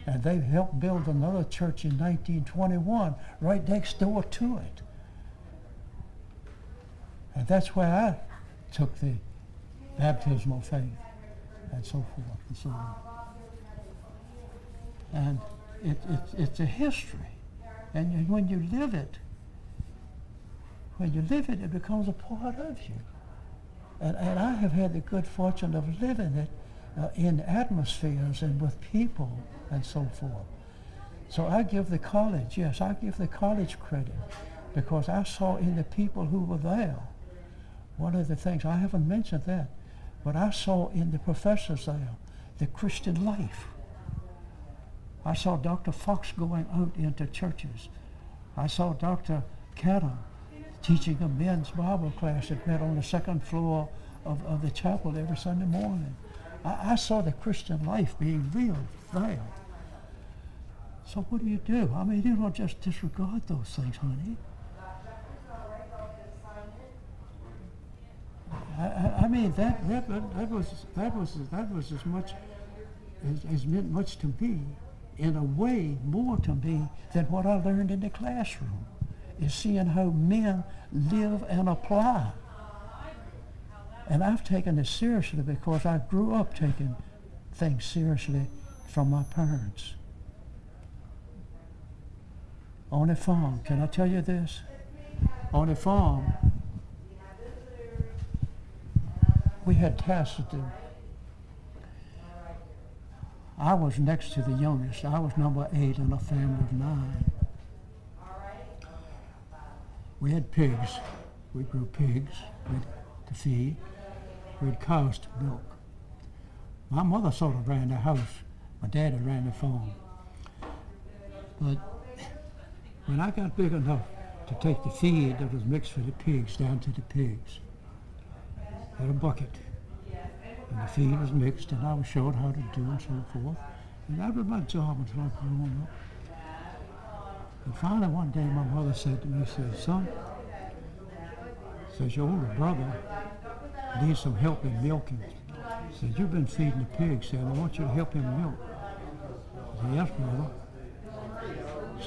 And they helped build another church in 1921 right next door to it. And that's where I took the baptismal faith and so forth and so on. And it's a history. And when you live it, it becomes a part of you. And I have had the good fortune of living it in atmospheres and with people and so forth. So I give the college, yes, I give the college credit, because I saw in the people who were there, one of the things, I haven't mentioned that, but I saw in the professors there the Christian life. I saw Dr. Fox going out into churches. I saw Dr. Cadam teaching a men's Bible class that met on the second floor of the chapel every Sunday morning. I saw the Christian life being real there. So what do? I mean, you don't just disregard those things, honey. I mean, that was as much as meant much to me, in a way more to me than what I learned in the classroom, is seeing how men live and apply. And I've taken it seriously because I grew up taking things seriously from my parents. On a farm, can I tell you this? On a farm, we had tasks to do. I was next to the youngest. I was number 8 in a family of 9. We had pigs. We grew pigs to feed. We had cows to milk. My mother sort of ran the house. My daddy ran the farm. But when I got big enough to take the feed that was mixed for the pigs down to the pigs, I had a bucket. And the feed was mixed, and I was showed how to do and so forth. And that was my job until I grew up. And finally one day my mother said to me, says, "Son," says, "your older brother needs some help in milking." Says, "You've been feeding the pigs," said, "I want you to help him milk." I said, "Yes, Mother."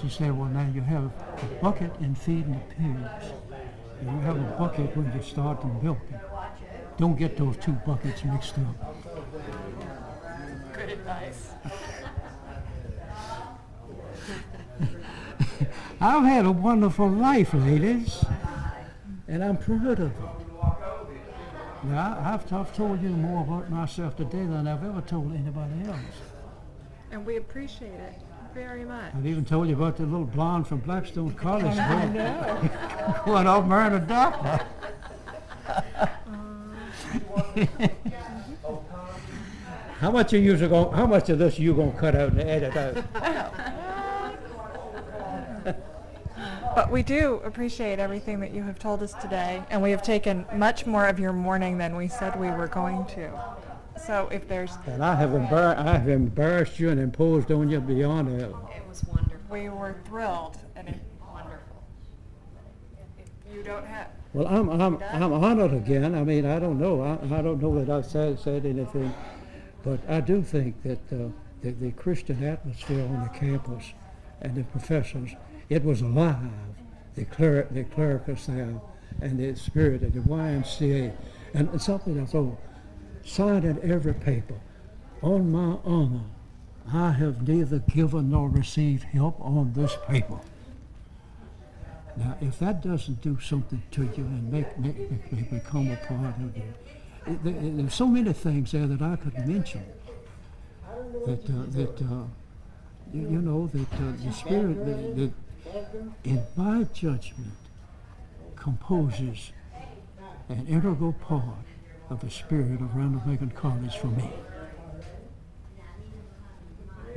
She said, "Well, now you have a bucket in feeding the pigs, and you have a bucket when you start to milking. Don't get those two buckets mixed up." Good advice. I've had a wonderful life, ladies, and I'm proud of it. Now, I've told you more about myself today than I've ever told anybody else. And we appreciate it very much. I've even told you about the little blonde from Blackstone College going off marrying a doctor. How much of this are you gonna cut out and edit out? But we do appreciate everything that you have told us today, and we have taken much more of your morning than we said we were going to. So if there's... And I have embarrassed you and imposed on you beyond it. It was wonderful. We were thrilled, and Wonderful. if you don't have... Well, I'm honored again. I mean, I don't know. I don't know that I've said anything, but I do think that the Christian atmosphere on the campus and the professors, it was alive. The clericals there, and the spirit of the YMCA, and something else. Oh, signed in every paper. On my honor, I have neither given nor received help on this paper. Now, if that doesn't do something to you and make become a part of you, there's so many things there that I could mention. That the spirit that in my judgment composes an integral part of the spirit of Randolph-Macon College for me.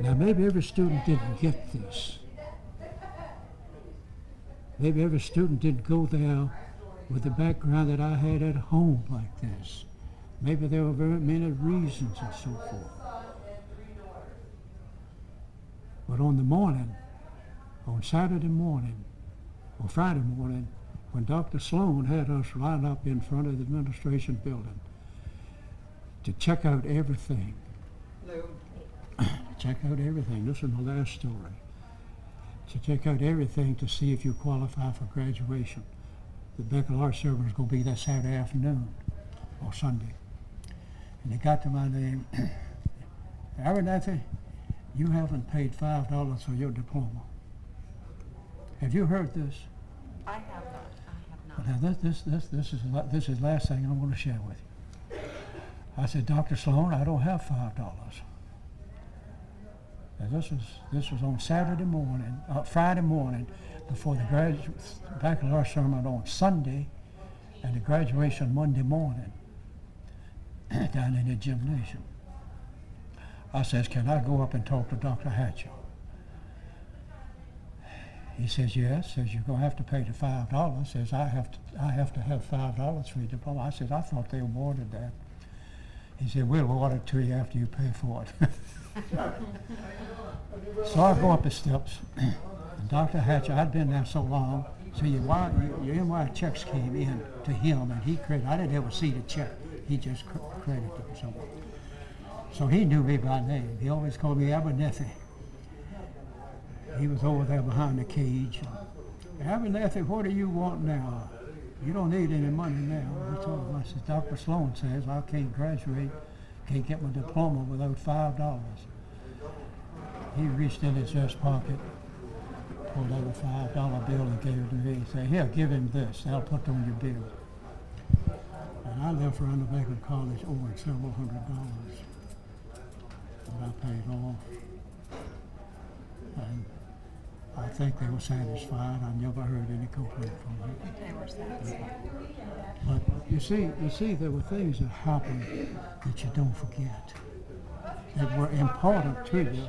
Now, maybe every student didn't get this. Maybe every student didn't go there with the background that I had at home like this. Maybe there were very many reasons and so forth. But on the morning, on Saturday morning, or Friday morning, when Dr. Sloan had us line up in front of the administration building to check out everything, check out everything. This is my last story. To check out everything to see if you qualify for graduation. The baccalaureate ceremony is going to be that Saturday afternoon or Sunday. And they got to my name. Abernathy, you haven't paid $5 for your diploma. Have you heard this? I have not. Well, now this is the last thing I want to share with you. I said, Dr. Sloan, I don't have $5. Now this was on Saturday morning, Friday morning, before the baccalaureate sermon on Sunday, and the graduation Monday morning, down in the gymnasium. I says, can I go up and talk to Dr. Hatcher? He says, yes. Says, you're going to have to pay the $5. Says, I have to have $5 for your diploma. I said, I thought they awarded that. He said, we'll award it to you after you pay for it. So I go up the steps, and Dr. Hatcher, I'd been there so long, so your NY checks came in to him, and he credited. I didn't ever see the check. He just credited them someone. So he knew me by name. He always called me Abernathy. He was over there behind the cage. Abernathy, what do you want now? You don't need any money now. I told him, I said, Dr. Sloan says I can't graduate, can't get my diploma without $5. He reached in his vest pocket, pulled out a $5 bill and gave it to me. He said, here, give him this. That'll put on your bill. And I left Randolph-Macon College owing several $100s that I paid off. And I think they were satisfied. I never heard any complaint from them. They were satisfied. But you see, there were things that happened that you don't forget, that were important to you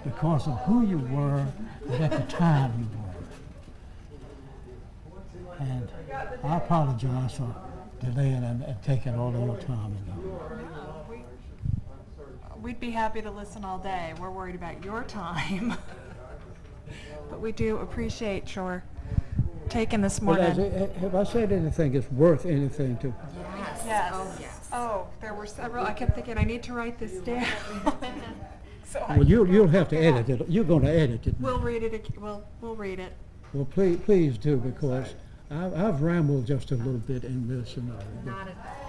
because of who you were and at the time you were. And I apologize for delaying and taking all of your time. We'd be happy to listen all day. We're worried about your time. But we do appreciate your taking this morning. Have I said anything that's worth anything to? Yes. Oh, yes. Oh, there were several. I kept thinking I need to write this down. So Well, you'll have to edit it. You're going to edit it. we'll read it. We'll read it. Well, please do, because I've rambled just a little bit in this. And Not at all.